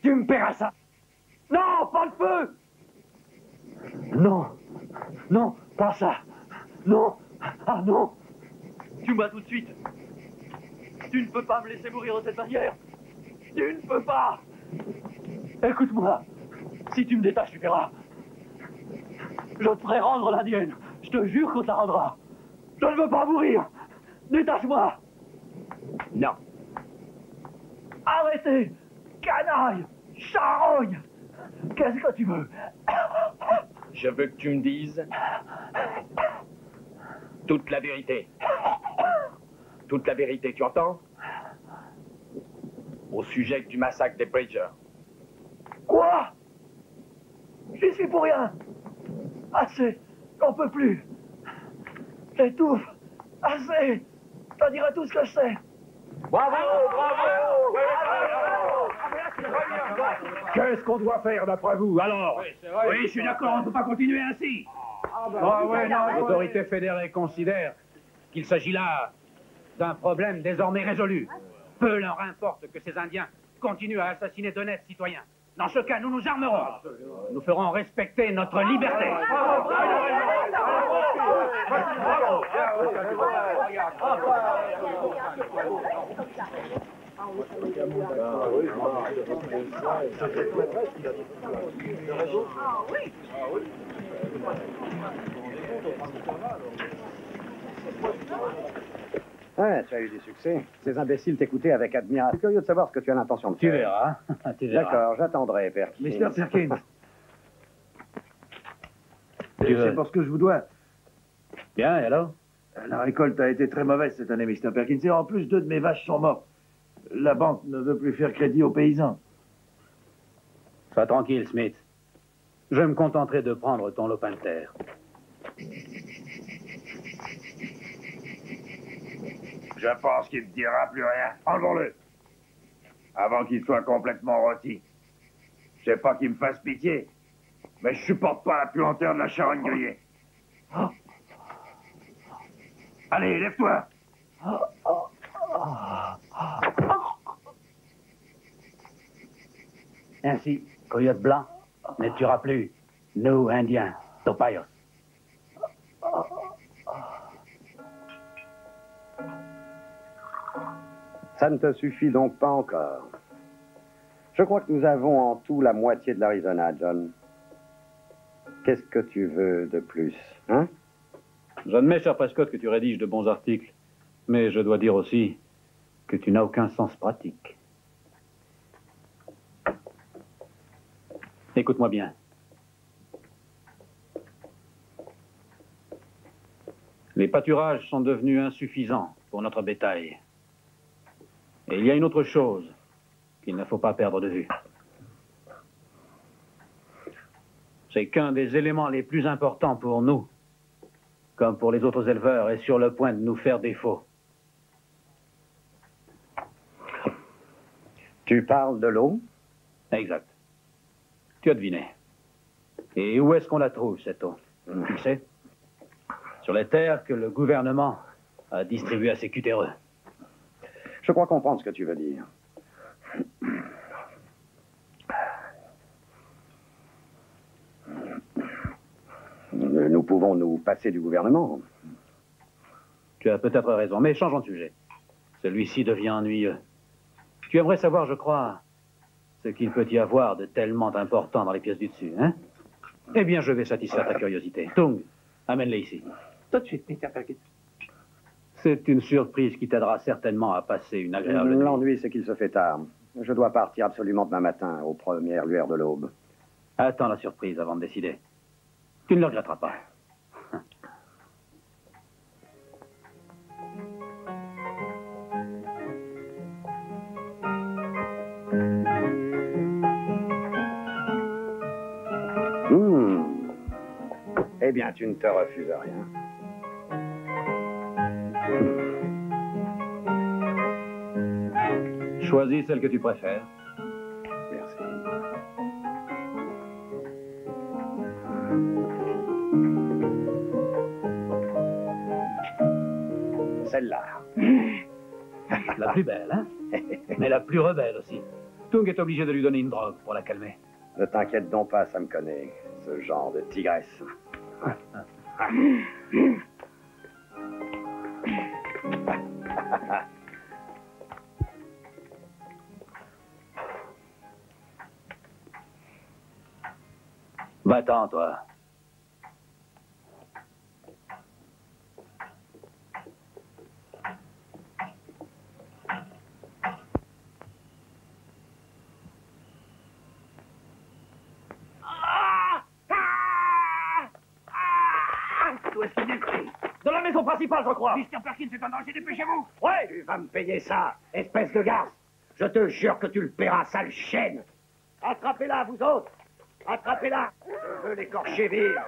Tu me paieras ça! Non, pas le feu! Non, non, pas ça! Non! Ah non! Tue-moi tout de suite! Tu ne peux pas me laisser mourir de cette manière! Tu ne peux pas! Écoute-moi! Si tu me détaches, tu verras! Je te ferai rendre l'indienne! Je te jure qu'on te la rendra! Je ne veux pas mourir! Détache-moi! Non! Arrêtez! Canaille! Charogne! Qu'est-ce que tu veux? Je veux que tu me dises toute la vérité. Toute la vérité, tu entends? au sujet du massacre des Bridger. Quoi? J'y suis pour rien. Assez. J'en peux plus. J'étouffe. Assez. T'en diras tout ce que je sais. Bravo, bravo. Qu'est-ce qu'on doit faire d'après vous, alors? Oui, je suis d'accord, on ne peut pas continuer ainsi. L'autorité fédérée considère qu'il s'agit là d'un problème désormais résolu. Peu leur importe que ces Indiens continuent à assassiner d'honnêtes citoyens. Dans ce cas, nous nous armerons. Nous ferons respecter notre liberté. Ouais, tu as eu du succès. Ces imbéciles t'écoutaient avec admiration. Je suis curieux de savoir ce que tu as l'intention de faire. Tu verras. Tu verras. D'accord, j'attendrai, Perkins. Mr. Perkins. Tu veux- C'est pour ce que je vous dois. Bien, et alors? La récolte a été très mauvaise cette année, Mr. Perkins. Et en plus, 2 de mes vaches sont mortes. La banque ne veut plus faire crédit aux paysans. Sois tranquille, Smith. Je me contenterai de prendre ton lopin de terre. Je pense qu'il ne dira plus rien. Enlevons-le. Avant qu'il soit complètement rôti. Je sais pas qu'il me fasse pitié, mais je supporte pas la puanteur de la charogne grillée. Allez, lève-toi. Ainsi, Coyote Blanc ne tuera plus nous, Indiens, Topayos. Ça ne te suffit donc pas encore. Je crois que nous avons en tout la moitié de l'Arizona, John. Qu'est-ce que tu veux de plus, hein? J'admets, cher Prescott, que tu rédiges de bons articles, mais je dois dire aussi que tu n'as aucun sens pratique. Écoute-moi bien. Les pâturages sont devenus insuffisants pour notre bétail. Et il y a une autre chose qu'il ne faut pas perdre de vue. C'est qu'un des éléments les plus importants pour nous, comme pour les autres éleveurs, est sur le point de nous faire défaut. Tu parles de l'eau? Exact. Tu as deviné. Et où est-ce qu'on la trouve, cette eau? Tu le sais? Sur les terres que le gouvernement a distribuées à ses cutéreux. Je crois comprendre ce que tu veux dire. Nous pouvons nous passer du gouvernement. Tu as peut-être raison, mais changeons de sujet. Celui-ci devient ennuyeux. Tu aimerais savoir, je crois, ce qu'il peut y avoir de tellement important dans les pièces du dessus, hein? Eh bien, je vais satisfaire ta curiosité. Tung, amène-les ici. Tout de suite, Mr. Perkins. C'est une surprise qui t'aidera certainement à passer une agréable nuit. L'ennui, c'est qu'il se fait tard. Je dois partir absolument demain matin, aux premières lueurs de l'aube. Attends la surprise avant de décider. Tu ne le regretteras pas. Eh bien, tu ne te refuses rien. Choisis celle que tu préfères. Merci. Celle-là. La plus belle, hein? Mais la plus rebelle aussi. Tung est obligé de lui donner une drogue pour la calmer. Ne t'inquiète donc pas, ça me connaît. Ce genre de tigresse. Va-t'en, toi. D'où est-ce qu'il vient? De la maison principale, je crois. Mr. Perkins est en danger, dépêchez-vous. Ouais. Tu vas me payer ça, espèce de garce. Je te jure que tu le paieras, sale chienne. Attrapez-la, vous autres. Attrapez-la. Je veux l'écorcher vive.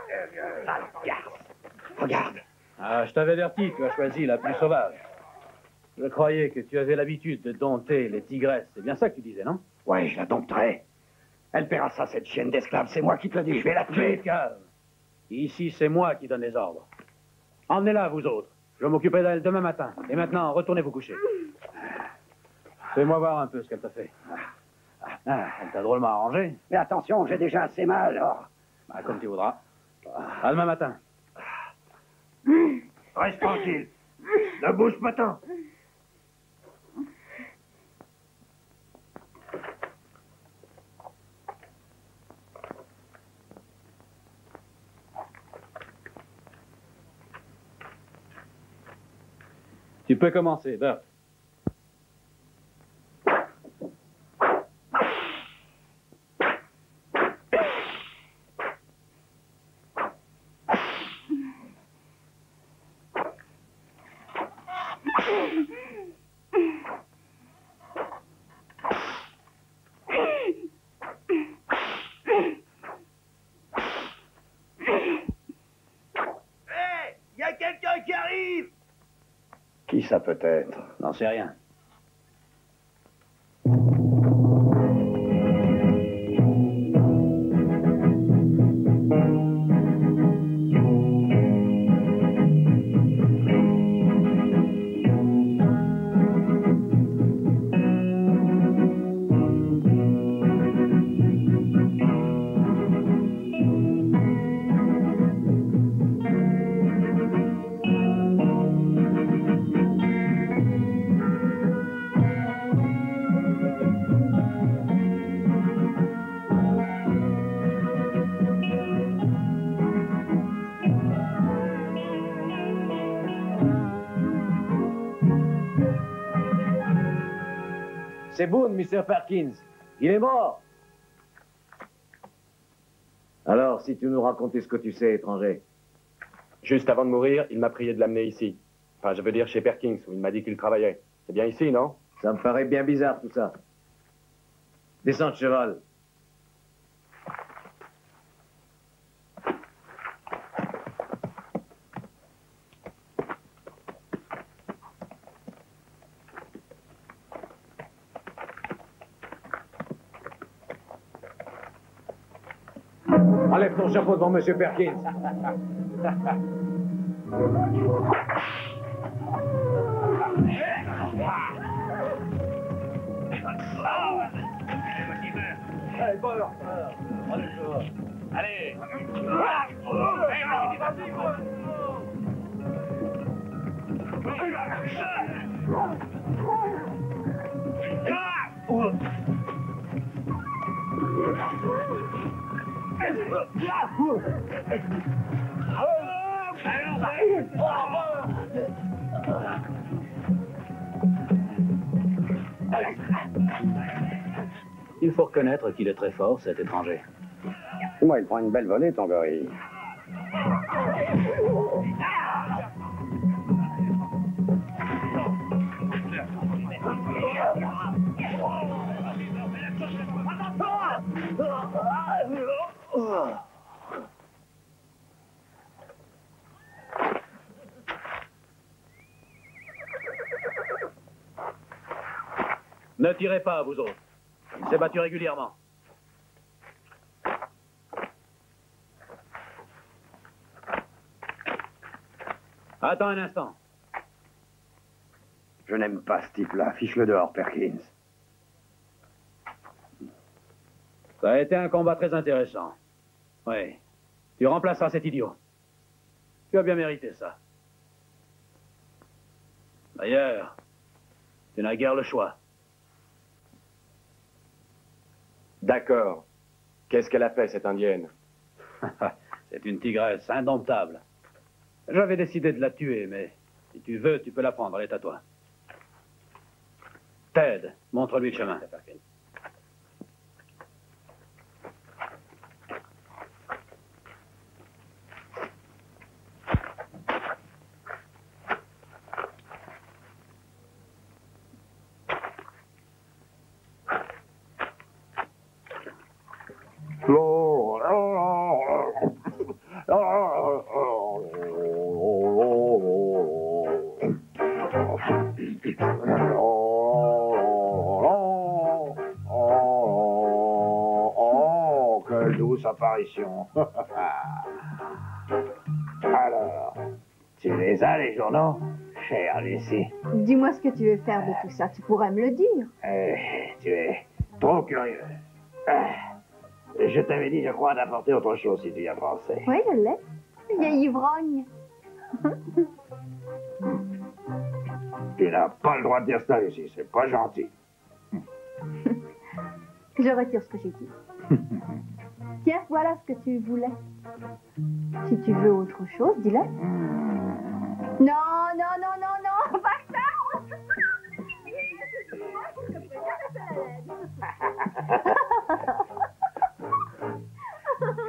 Sale garce. Regarde. Ah, je t'avais averti, tu as choisi la plus sauvage. Je croyais que tu avais l'habitude de dompter les tigresses. C'est bien ça que tu disais, non? Ouais, je la dompterai. Elle paiera ça, cette chienne d'esclave. C'est moi qui te le dis, je vais la tuer. Calme. Ici, c'est moi qui donne les ordres. Emmenez-la, vous autres. Je vais m'occuper d'elle demain matin. Et maintenant, retournez vous coucher. Fais-moi voir un peu ce qu'elle t'a fait. Ah, elle t'a drôlement arrangé. Mais attention, j'ai déjà assez mal, alors. Bah, comme tu voudras. À demain matin. Reste tranquille. Ne bouge pas tant. Tu peux commencer, Bert. Il y a quelqu'un qui arrive! Qui ça peut être? N'en sais rien. C'est Boone, Mr. Perkins. Il est mort. Alors, si tu nous racontais ce que tu sais, étranger. Juste avant de mourir, il m'a prié de l'amener ici. Enfin, je veux dire chez Perkins, où il m'a dit qu'il travaillait. C'est bien ici, non? Ça me paraît bien bizarre, tout ça. Descends de cheval. Enlève ton chapeau devant Monsieur Perkins. Allez! Il faut reconnaître qu'il est très fort, cet étranger. Moi, il prend une belle volée, ton gorille. Ne tirez pas, vous autres. Il s'est battu régulièrement. Attends un instant. Je n'aime pas ce type-là. Fiche-le dehors, Perkins. Ça a été un combat très intéressant. Oui. Tu remplaceras cet idiot. Tu as bien mérité ça. D'ailleurs, tu n'as guère le choix. D'accord. Qu'est-ce qu'elle a fait, cette indienne? C'est une tigresse indomptable. J'avais décidé de la tuer, mais si tu veux, tu peux la prendre. Elle est à toi. Ted, montre-lui le chemin. Oh, quelle douce apparition. Alors, tu les as, les journaux? Chère Lucie. Dis-moi ce que tu veux faire de tout ça. Tu pourrais me le dire. Tu es trop curieux. Je t'avais dit, je crois, d'apporter autre chose si tu y as pensé. Oui, je l'ai. Vieille ivrogne. Tu n'as pas le droit de dire ça, Lucie. C'est pas gentil. Je retire ce que j'ai dit. Tiens, voilà ce que tu voulais. Si tu veux autre chose, dis-le. Non, non, non, non, non, pas ça.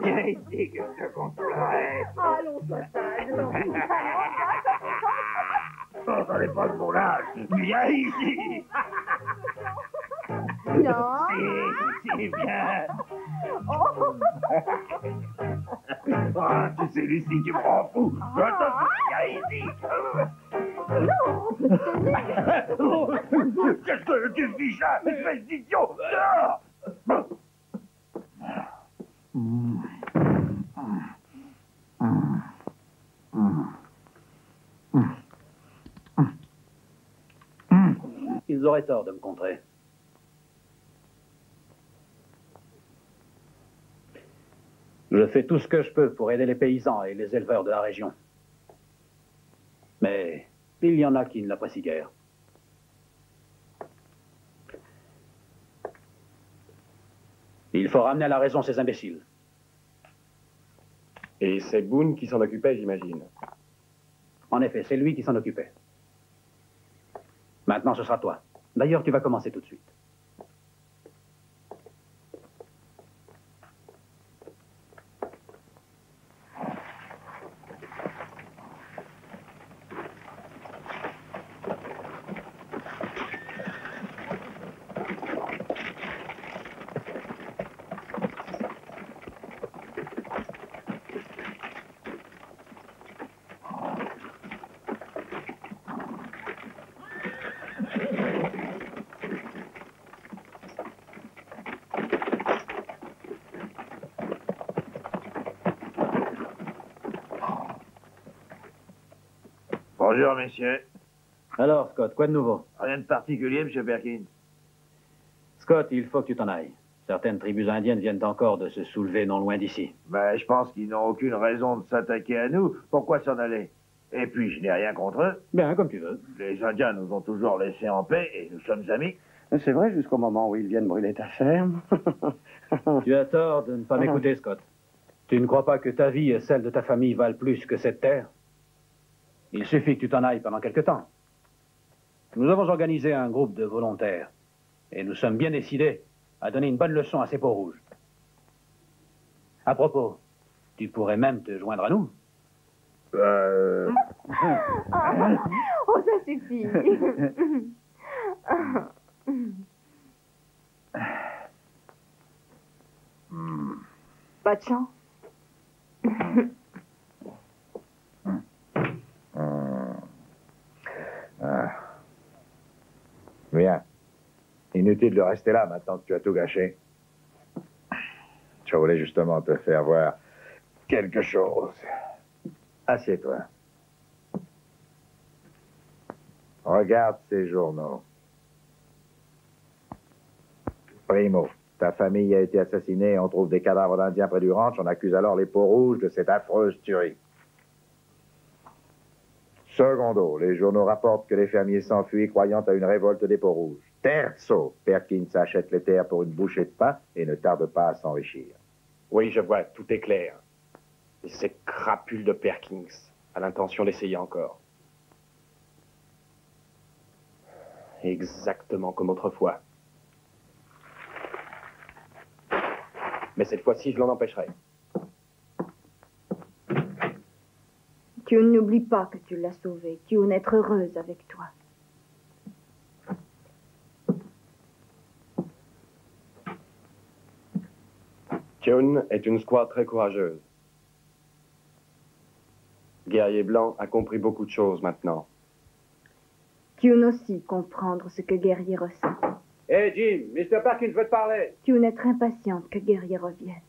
Viens ici que je te consolerai. Allons, Fatal. Non, ça n'est pas de mon âge. Viens ici. Non. Si, viens. Oh. Ah, tu sais, Lucie, tu me rends fou. Je te viens ici. Non, qu'est-ce que tu fiches là, espèce d'idiot? Dehors. Ils auraient tort de me contrer. Je fais tout ce que je peux pour aider les paysans et les éleveurs de la région. Mais il y en a qui ne l'apprécient guère. Il faut ramener à la raison ces imbéciles. Et c'est Boone qui s'en occupait, j'imagine. En effet, c'est lui qui s'en occupait. Maintenant, ce sera toi. D'ailleurs, tu vas commencer tout de suite. Bonjour, messieurs. Alors, Scott, quoi de nouveau? Rien de particulier, monsieur Perkins. Scott, il faut que tu t'en ailles. Certaines tribus indiennes viennent encore de se soulever non loin d'ici. Ben, je pense qu'ils n'ont aucune raison de s'attaquer à nous. Pourquoi s'en aller? Et puis, je n'ai rien contre eux. Bien, comme tu veux. Les Indiens nous ont toujours laissés en paix et nous sommes amis. C'est vrai, jusqu'au moment où ils viennent brûler ta ferme. Tu as tort de ne pas m'écouter, Scott. Tu ne crois pas que ta vie et celle de ta famille valent plus que cette terre? Il suffit que tu t'en ailles pendant quelque temps. Nous avons organisé un groupe de volontaires et nous sommes bien décidés à donner une bonne leçon à ces peaux-rouges. À propos, tu pourrais même te joindre à nous. Oh, ça suffit. Pas de chance. Viens. Inutile de rester là maintenant que tu as tout gâché. Je voulais justement te faire voir quelque chose. Assieds-toi. Regarde ces journaux. Primo, ta famille a été assassinée et on trouve des cadavres d'Indiens près du ranch. On accuse alors les Peaux-Rouges de cette affreuse tuerie. Secondo, les journaux rapportent que les fermiers s'enfuient croyant à une révolte des Peaux-Rouges. Terzo, Perkins achète les terres pour une bouchée de pain et ne tarde pas à s'enrichir. Oui, je vois, tout est clair. Et cette crapule de Perkins a l'intention d'essayer encore. Exactement comme autrefois. Mais cette fois-ci, je l'en empêcherai. Tu n'oublies pas que tu l'as sauvée. Tu en être heureuse avec toi. Tune est une squaw très courageuse. Guerrier Blanc a compris beaucoup de choses maintenant. Tune aussi comprendre ce que Guerrier ressent. Hé, Jim, Mr. Perkins veut te parler. Tune être impatiente que Guerrier revienne.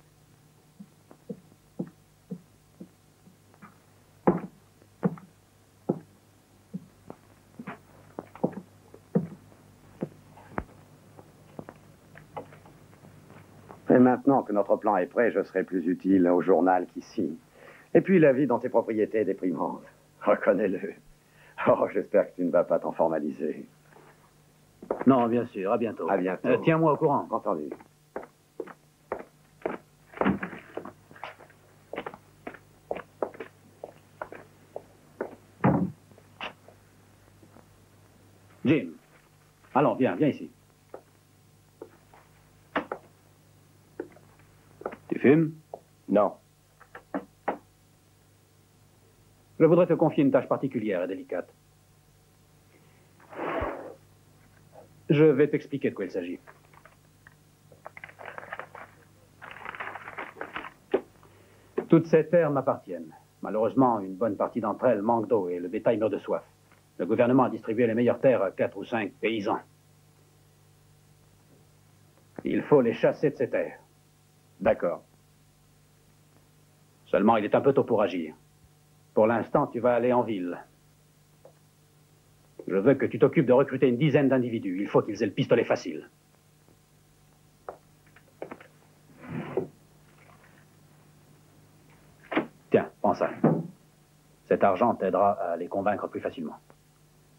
Et maintenant que notre plan est prêt, je serai plus utile au journal qu'ici. Et puis la vie dans tes propriétés est déprimante. Reconnais-le. Oh, j'espère que tu ne vas pas t'en formaliser. Non, bien sûr, à bientôt. À bientôt. Tiens-moi au courant. Entendu. Jim, allons, viens ici. Tu fumes? Non. Je voudrais te confier une tâche particulière et délicate. Je vais t'expliquer de quoi il s'agit. Toutes ces terres m'appartiennent. Malheureusement, une bonne partie d'entre elles manquent d'eau et le bétail meurt de soif. Le gouvernement a distribué les meilleures terres à 4 ou 5 paysans. Il faut les chasser de ces terres. D'accord. Seulement, il est un peu tôt pour agir. Pour l'instant, tu vas aller en ville. Je veux que tu t'occupes de recruter une dizaine d'individus. Il faut qu'ils aient le pistolet facile. Tiens, prends ça. Cet argent t'aidera à les convaincre plus facilement.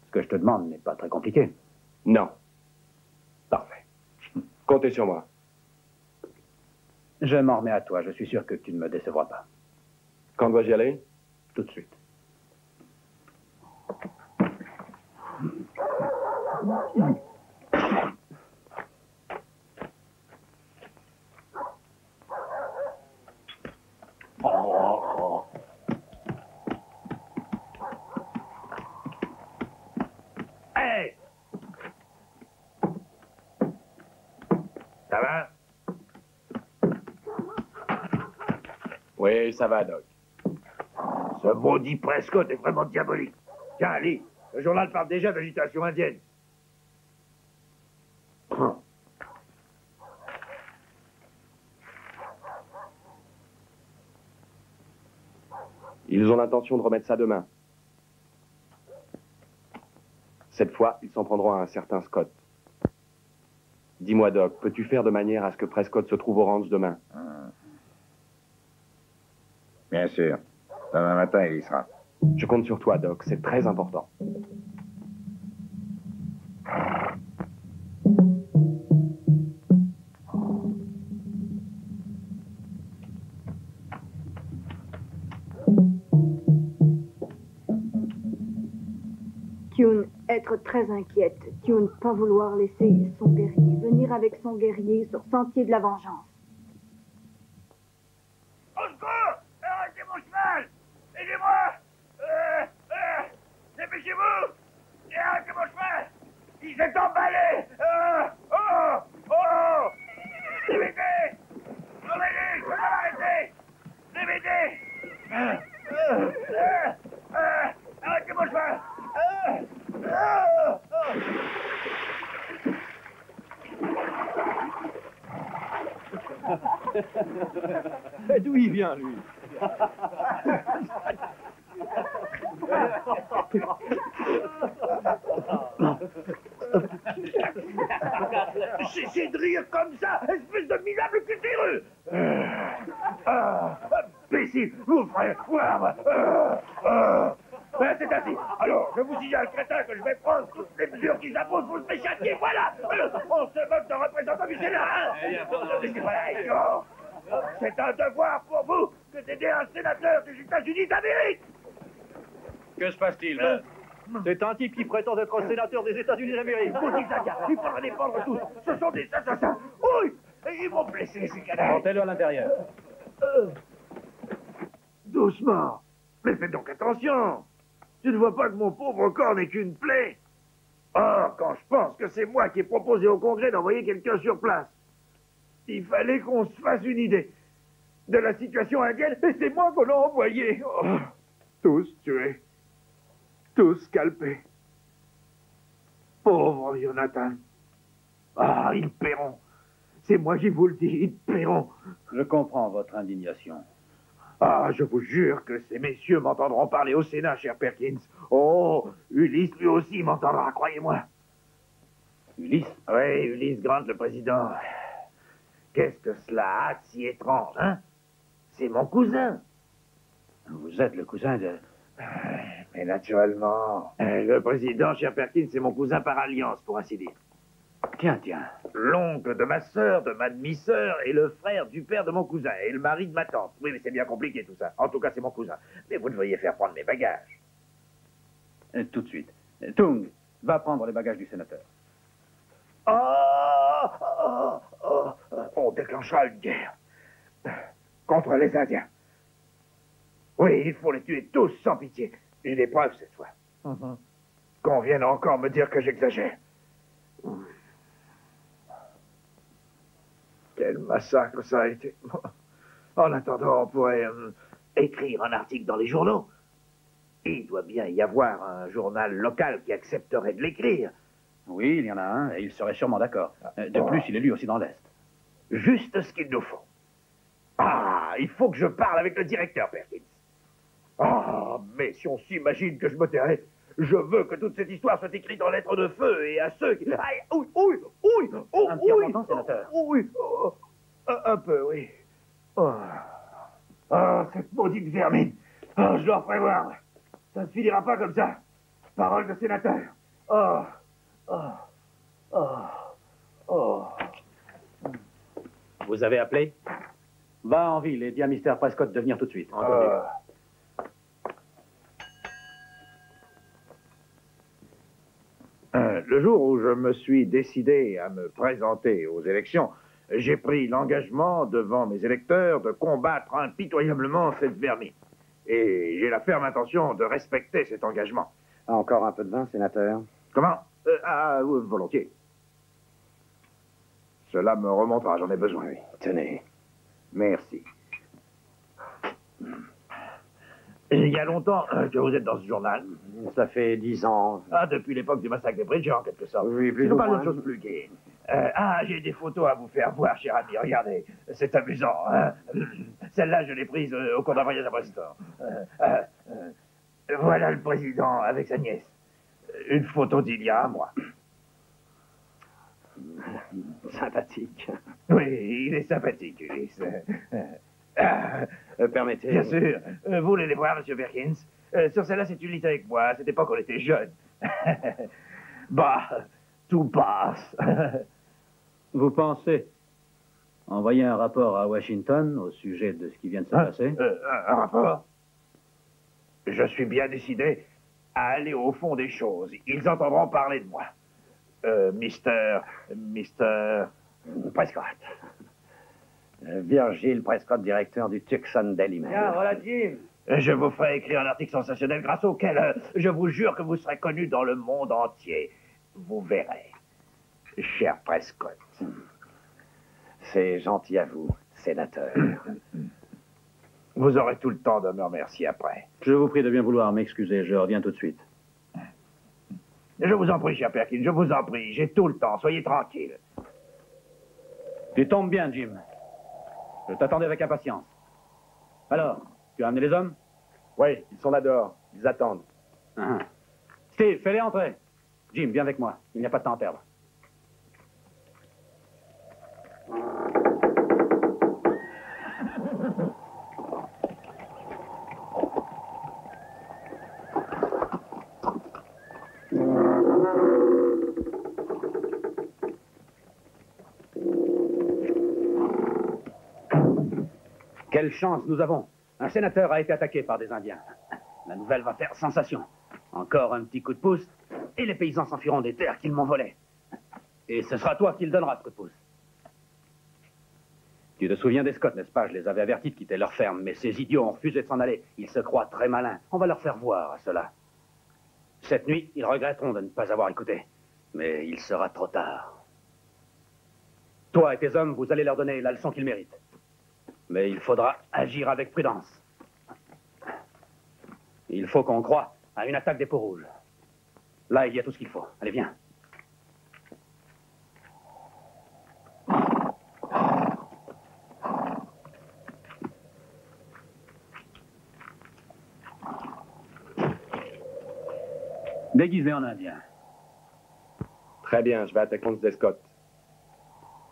Ce que je te demande n'est pas très compliqué. Non. Parfait. Comptez sur moi. Je m'en remets à toi. Je suis sûr que tu ne me décevras pas. Quand dois-je y aller? Tout de suite. Hey! Ça va? Oui, ça va, Doc. Ce maudit Prescott est vraiment diabolique. Tiens, Ali, le journal parle déjà d'agitation indienne. Ils ont l'intention de remettre ça demain. Cette fois, ils s'en prendront à un certain Scott. Dis-moi, Doc, peux-tu faire de manière à ce que Prescott se trouve au ranch demain? Bien sûr. Demain matin, il y sera. Je compte sur toi, Doc. C'est très important. Tune, être très inquiète. Tune, pas vouloir laisser son guerrier venir avec son guerrier sur sentier de la vengeance. Au secours! Arrêtez mon cheval! Aidez-moi! Dépêchez-vous! Arrêtez mon cheval! Il s'est emballé! Démédez! Revenez! Je vais l'arrêter! Démédez! Arrêtez mon cheval! D'où il vient, lui? Cessez de rire comme ça, espèce de minable cutéreux! Imbécile, vous ferez voir! Ben, c'est ainsi. Alors, je vous signale, crétin, que je vais prendre toutes les mesures qui s'imposent pour le faire châtier, voilà! On se moque d'un représentant du Sénat, hein? Voilà, idiot! C'est un devoir pour vous que d'aider un sénateur des États-Unis d'Amérique! Que se passe-t-il? C'est un type qui prétend être sénateur des États-Unis d'Amérique. Maudits Indiens, il faudra les prendre tous! Ce sont des assassins! Oui! Et ils m'ont blessé, ces canailles! Portez-le à l'intérieur. Doucement! Mais faites donc attention! Tu ne vois pas que mon pauvre corps n'est qu'une plaie? Or, quand je pense que c'est moi qui ai proposé au Congrès d'envoyer quelqu'un sur place, il fallait qu'on se fasse une idée de la situation indienne, et c'est moi qu'on a envoyé. Oh, tous tués. Tous scalpés. Pauvre Jonathan. Ah, ils paieront. C'est moi qui vous le dis, ils paieront. Je comprends votre indignation. Ah, je vous jure que ces messieurs m'entendront parler au Sénat, cher Perkins. Oh, Ulysse lui aussi m'entendra, croyez-moi. Ulysse? Oui, Ulysse Grant, le président. Qu'est-ce que cela a de si étrange, hein? C'est mon cousin. Vous êtes le cousin de... Mais naturellement, le président, cher Perkins, c'est mon cousin par alliance, pour ainsi dire. Tiens, tiens. L'oncle de ma sœur, de ma demi-sœur, et le frère du père de mon cousin, et le mari de ma tante. Oui, mais c'est bien compliqué tout ça. En tout cas, c'est mon cousin. Mais vous devriez faire prendre mes bagages. Tout de suite. Tung, va prendre les bagages du sénateur. On déclenchera une guerre. Contre les Indiens. Oui, il faut les tuer tous sans pitié. J'ai des preuves cette fois. Qu'on vienne encore me dire que j'exagère. Quel massacre ça a été. En attendant, on pourrait écrire un article dans les journaux. Il doit bien y avoir un journal local qui accepterait de l'écrire. Oui, il y en a un, et il serait sûrement d'accord. De plus, il est lu aussi dans l'Est. Juste ce qu'il nous faut. Ah, il faut que je parle avec le directeur, Perkins. Ah, mais si on s'imagine que je me tairais, je veux que toute cette histoire soit écrite en lettres de feu et à ceux qui... Aïe, oui, oui, oui, oh, un petit remontant, sénateur. Oui, oh, un peu, oui. Cette maudite vermine. Je dois prévoir. Ça ne finira pas comme ça. Parole de sénateur. Vous avez appelé? Va en ville et dis à Mr. Prescott de venir tout de suite. Le jour où je me suis décidé à me présenter aux élections, j'ai pris l'engagement devant mes électeurs de combattre impitoyablement cette vermine. Et j'ai la ferme intention de respecter cet engagement. Encore un peu de vin, sénateur? Comment? Volontiers. Cela me remontera, j'en ai besoin. Oui, tenez. Merci. Il y a longtemps que vous êtes dans ce journal. Ça fait 10 ans. Ah, depuis l'époque du massacre des Bridges, en quelque sorte. Oui, plus Je ou parle moins. d'une chose plus gaie. J'ai des photos à vous faire voir, cher ami. Regardez, c'est amusant. Hein? Celle-là, je l'ai prise au cours d'un voyage à Boston. Voilà le président avec sa nièce. Une photo d'il y a un mois. Sympathique. Oui, il est sympathique, Ulysse. Permettez. Bien sûr. Vous voulez les voir, Monsieur Perkins? Sur celle-là, c'est Ulysse avec moi. À cette époque, on était jeunes. Bah, tout passe. Vous pensez envoyer un rapport à Washington au sujet de ce qui vient de se passer? Un rapport? Je suis bien décidé à aller au fond des choses. Ils entendront parler de moi. Mister Prescott. Virgile Prescott, directeur du Tucson Daily Mail. Tiens, voilà Jim. Je vous ferai écrire un article sensationnel grâce auquel je vous jure que vous serez connu dans le monde entier. Vous verrez, cher Prescott. C'est gentil à vous, sénateur. Vous aurez tout le temps de me remercier après. Je vous prie de bien vouloir m'excuser, je reviens tout de suite. Je vous en prie, cher Perkins, je vous en prie. J'ai tout le temps, soyez tranquille. Tu tombes bien, Jim. Je t'attendais avec impatience. Alors, tu as amené les hommes? Oui, ils sont là dehors. Ils attendent. Steve, fais-les entrer. Jim, viens avec moi. Il n'y a pas de temps à perdre. Quelle chance nous avons. Un sénateur a été attaqué par des Indiens. La nouvelle va faire sensation. Encore un petit coup de pouce, et les paysans s'enfuiront des terres qu'ils m'ont volées. Et ce sera toi qui le donneras, ce coup de pouce. Tu te souviens des Scott, n'est-ce pas? Je les avais avertis de quitter leur ferme, mais ces idiots ont refusé de s'en aller. Ils se croient très malins. On va leur faire voir à cela. Cette nuit, ils regretteront de ne pas avoir écouté. Mais il sera trop tard. Toi et tes hommes, vous allez leur donner la leçon qu'ils méritent. Mais il faudra agir avec prudence. Il faut qu'on croie à une attaque des peaux rouges. Là, il y a tout ce qu'il faut. Allez, viens. Déguisé en indien. Très bien, je vais attaquer contre des Scott.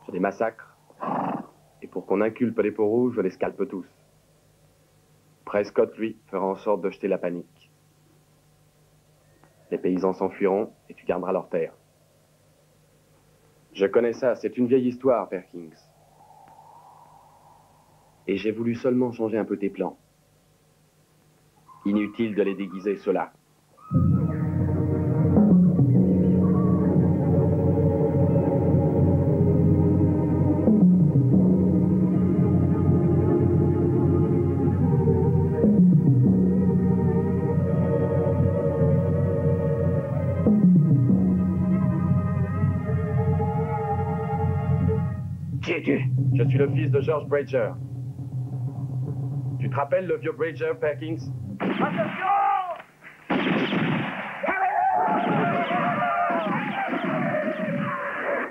Je les massacre. Et pour qu'on inculpe les peaux rouges, je les scalpe tous. Prescott, lui, fera en sorte de jeter la panique. Les paysans s'enfuiront et tu garderas leurs terres. Je connais ça, c'est une vieille histoire, Perkins. Et j'ai voulu seulement changer un peu tes plans. Inutile de les déguiser, ceux-là. Qui es-tu? Je suis le fils de George Bridger. Tu te rappelles le vieux Bridger, Perkins?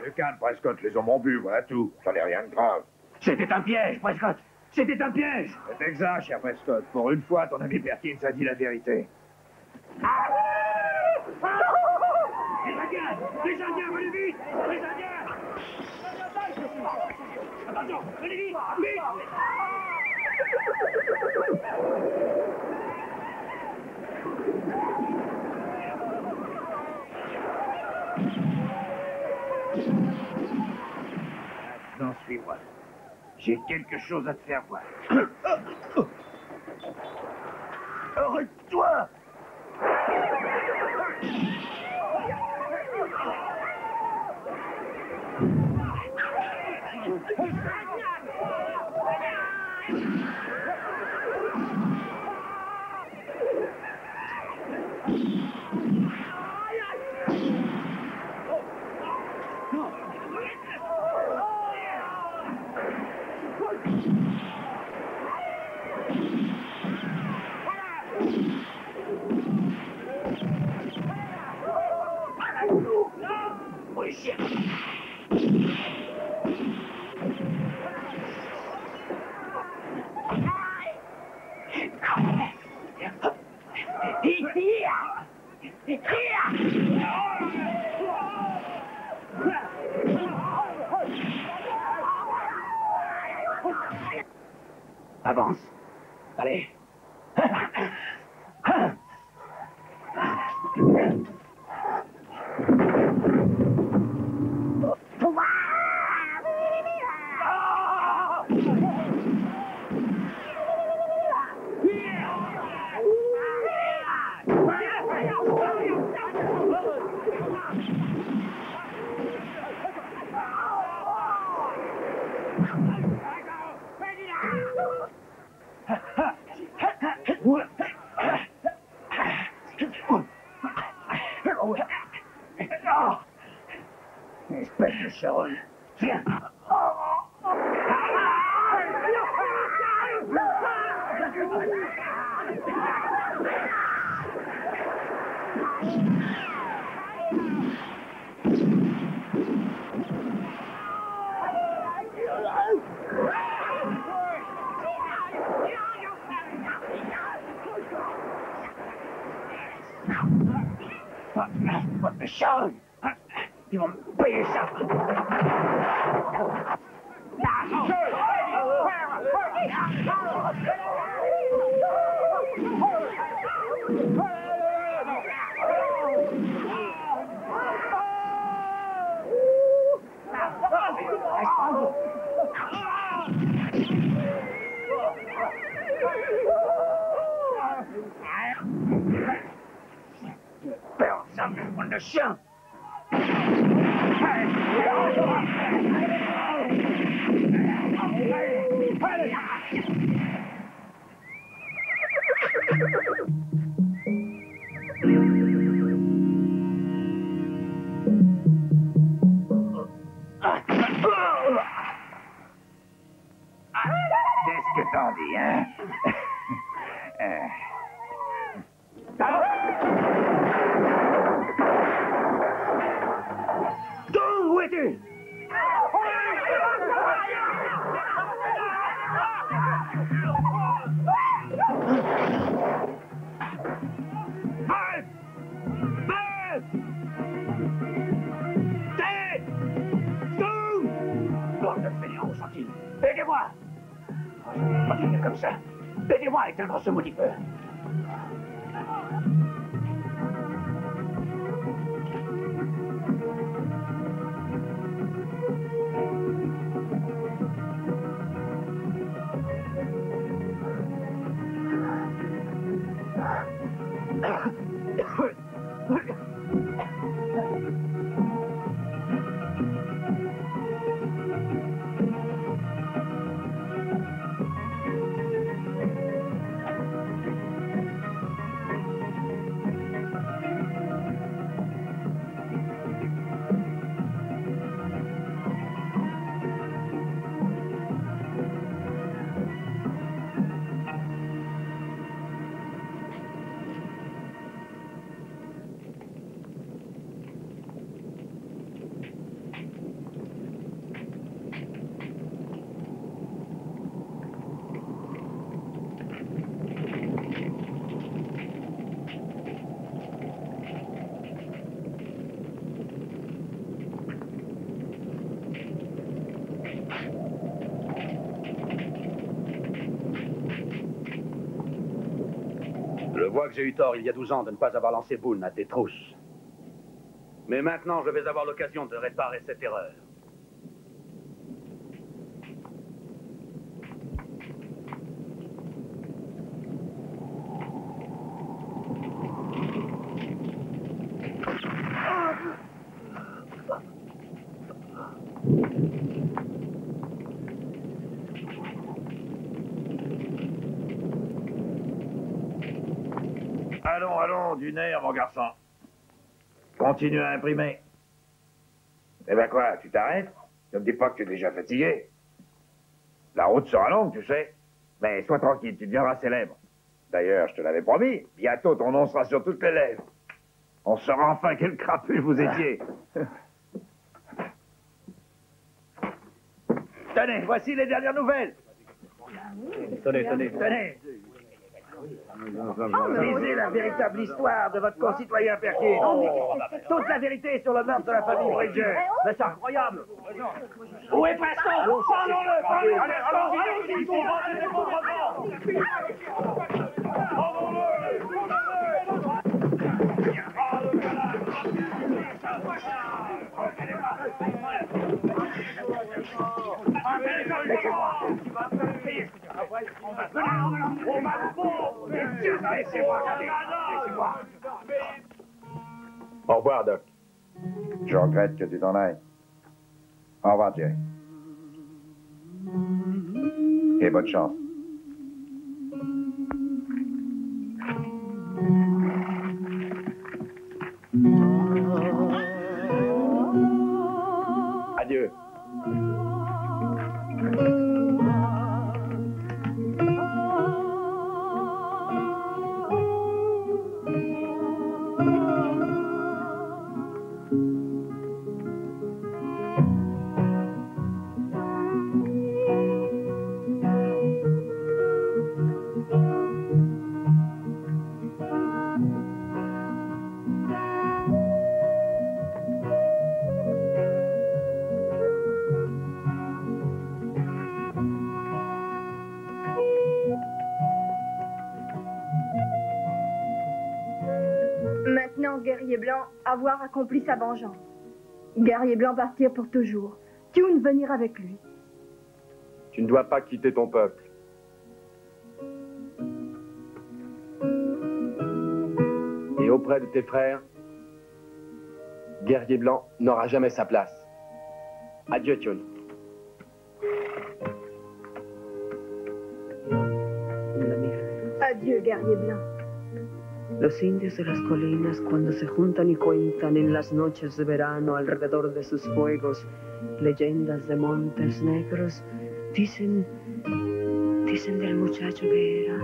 Du calme, Prescott, les hommes ont bu, voilà tout. Ça n'est rien de grave. C'était un piège, Prescott. C'était un piège. C'est exact, cher Prescott. Pour une fois, ton ami Perkins a dit la vérité. Les Indiens! Les Indiens, venez vite! Les Indiens! Attention, venez vite! Vite! Maintenant, suis-moi. J'ai quelque chose à te faire voir. Arrête-toi! Avance. Allez. Espèce de charogne. Viens. What the show? Ils vont me payer ça. Personne ne prend le chien. Qu'est-ce que t'en dis, hein? Où es-tu? Continuez comme ça. Aidez-moi à éteindre ce maudit feu. Je vois que j'ai eu tort il y a 12 ans de ne pas avoir lancé Boone à tes trousses. Mais maintenant, je vais avoir l'occasion de réparer cette erreur. Allons, allons, du nerf, mon garçon. Continue à imprimer. Eh ben quoi, tu t'arrêtes? Ne me dis pas que tu es déjà fatigué. La route sera longue, tu sais. Mais sois tranquille, tu deviendras célèbre. D'ailleurs, je te l'avais promis, bientôt ton nom sera sur toutes les lèvres. On saura enfin quel crapule vous étiez. Tenez, voici les dernières nouvelles. Tenez, tenez. Tenez. Lisez la véritable histoire de votre concitoyen Perkins. Toute la vérité sur le meurtre de la famille Bridger. Mais c'est incroyable. Où est Preston? Prenons-le. Au revoir, Doc. Je regrette que tu t'en ailles. Au revoir, Jerry. Et bonne chance. Adieu. Maintenant, Guerrier Blanc, avoir accompli sa vengeance. Guerrier Blanc partir pour toujours. Tune venir avec lui. Tu ne dois pas quitter ton peuple. Et auprès de tes frères, Guerrier Blanc n'aura jamais sa place. Adieu, Tune. Adieu, Guerrier Blanc. Los indios de las colinas, cuando se juntan y cuentan en las noches de verano alrededor de sus fuegos leyendas de montes negros, dicen del muchacho que era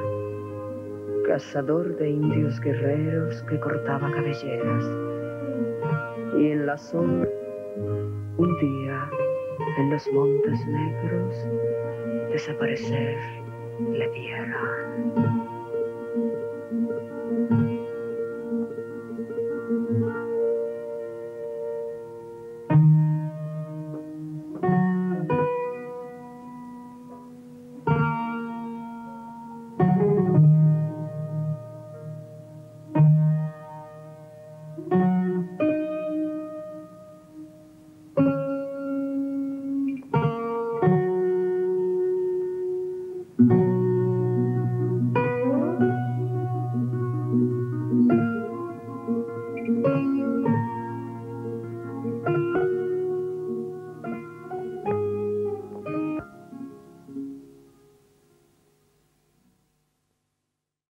cazador de indios guerreros que cortaba cabelleras. Y en la sombra, un día, en los montes negros, desaparecer le vieran.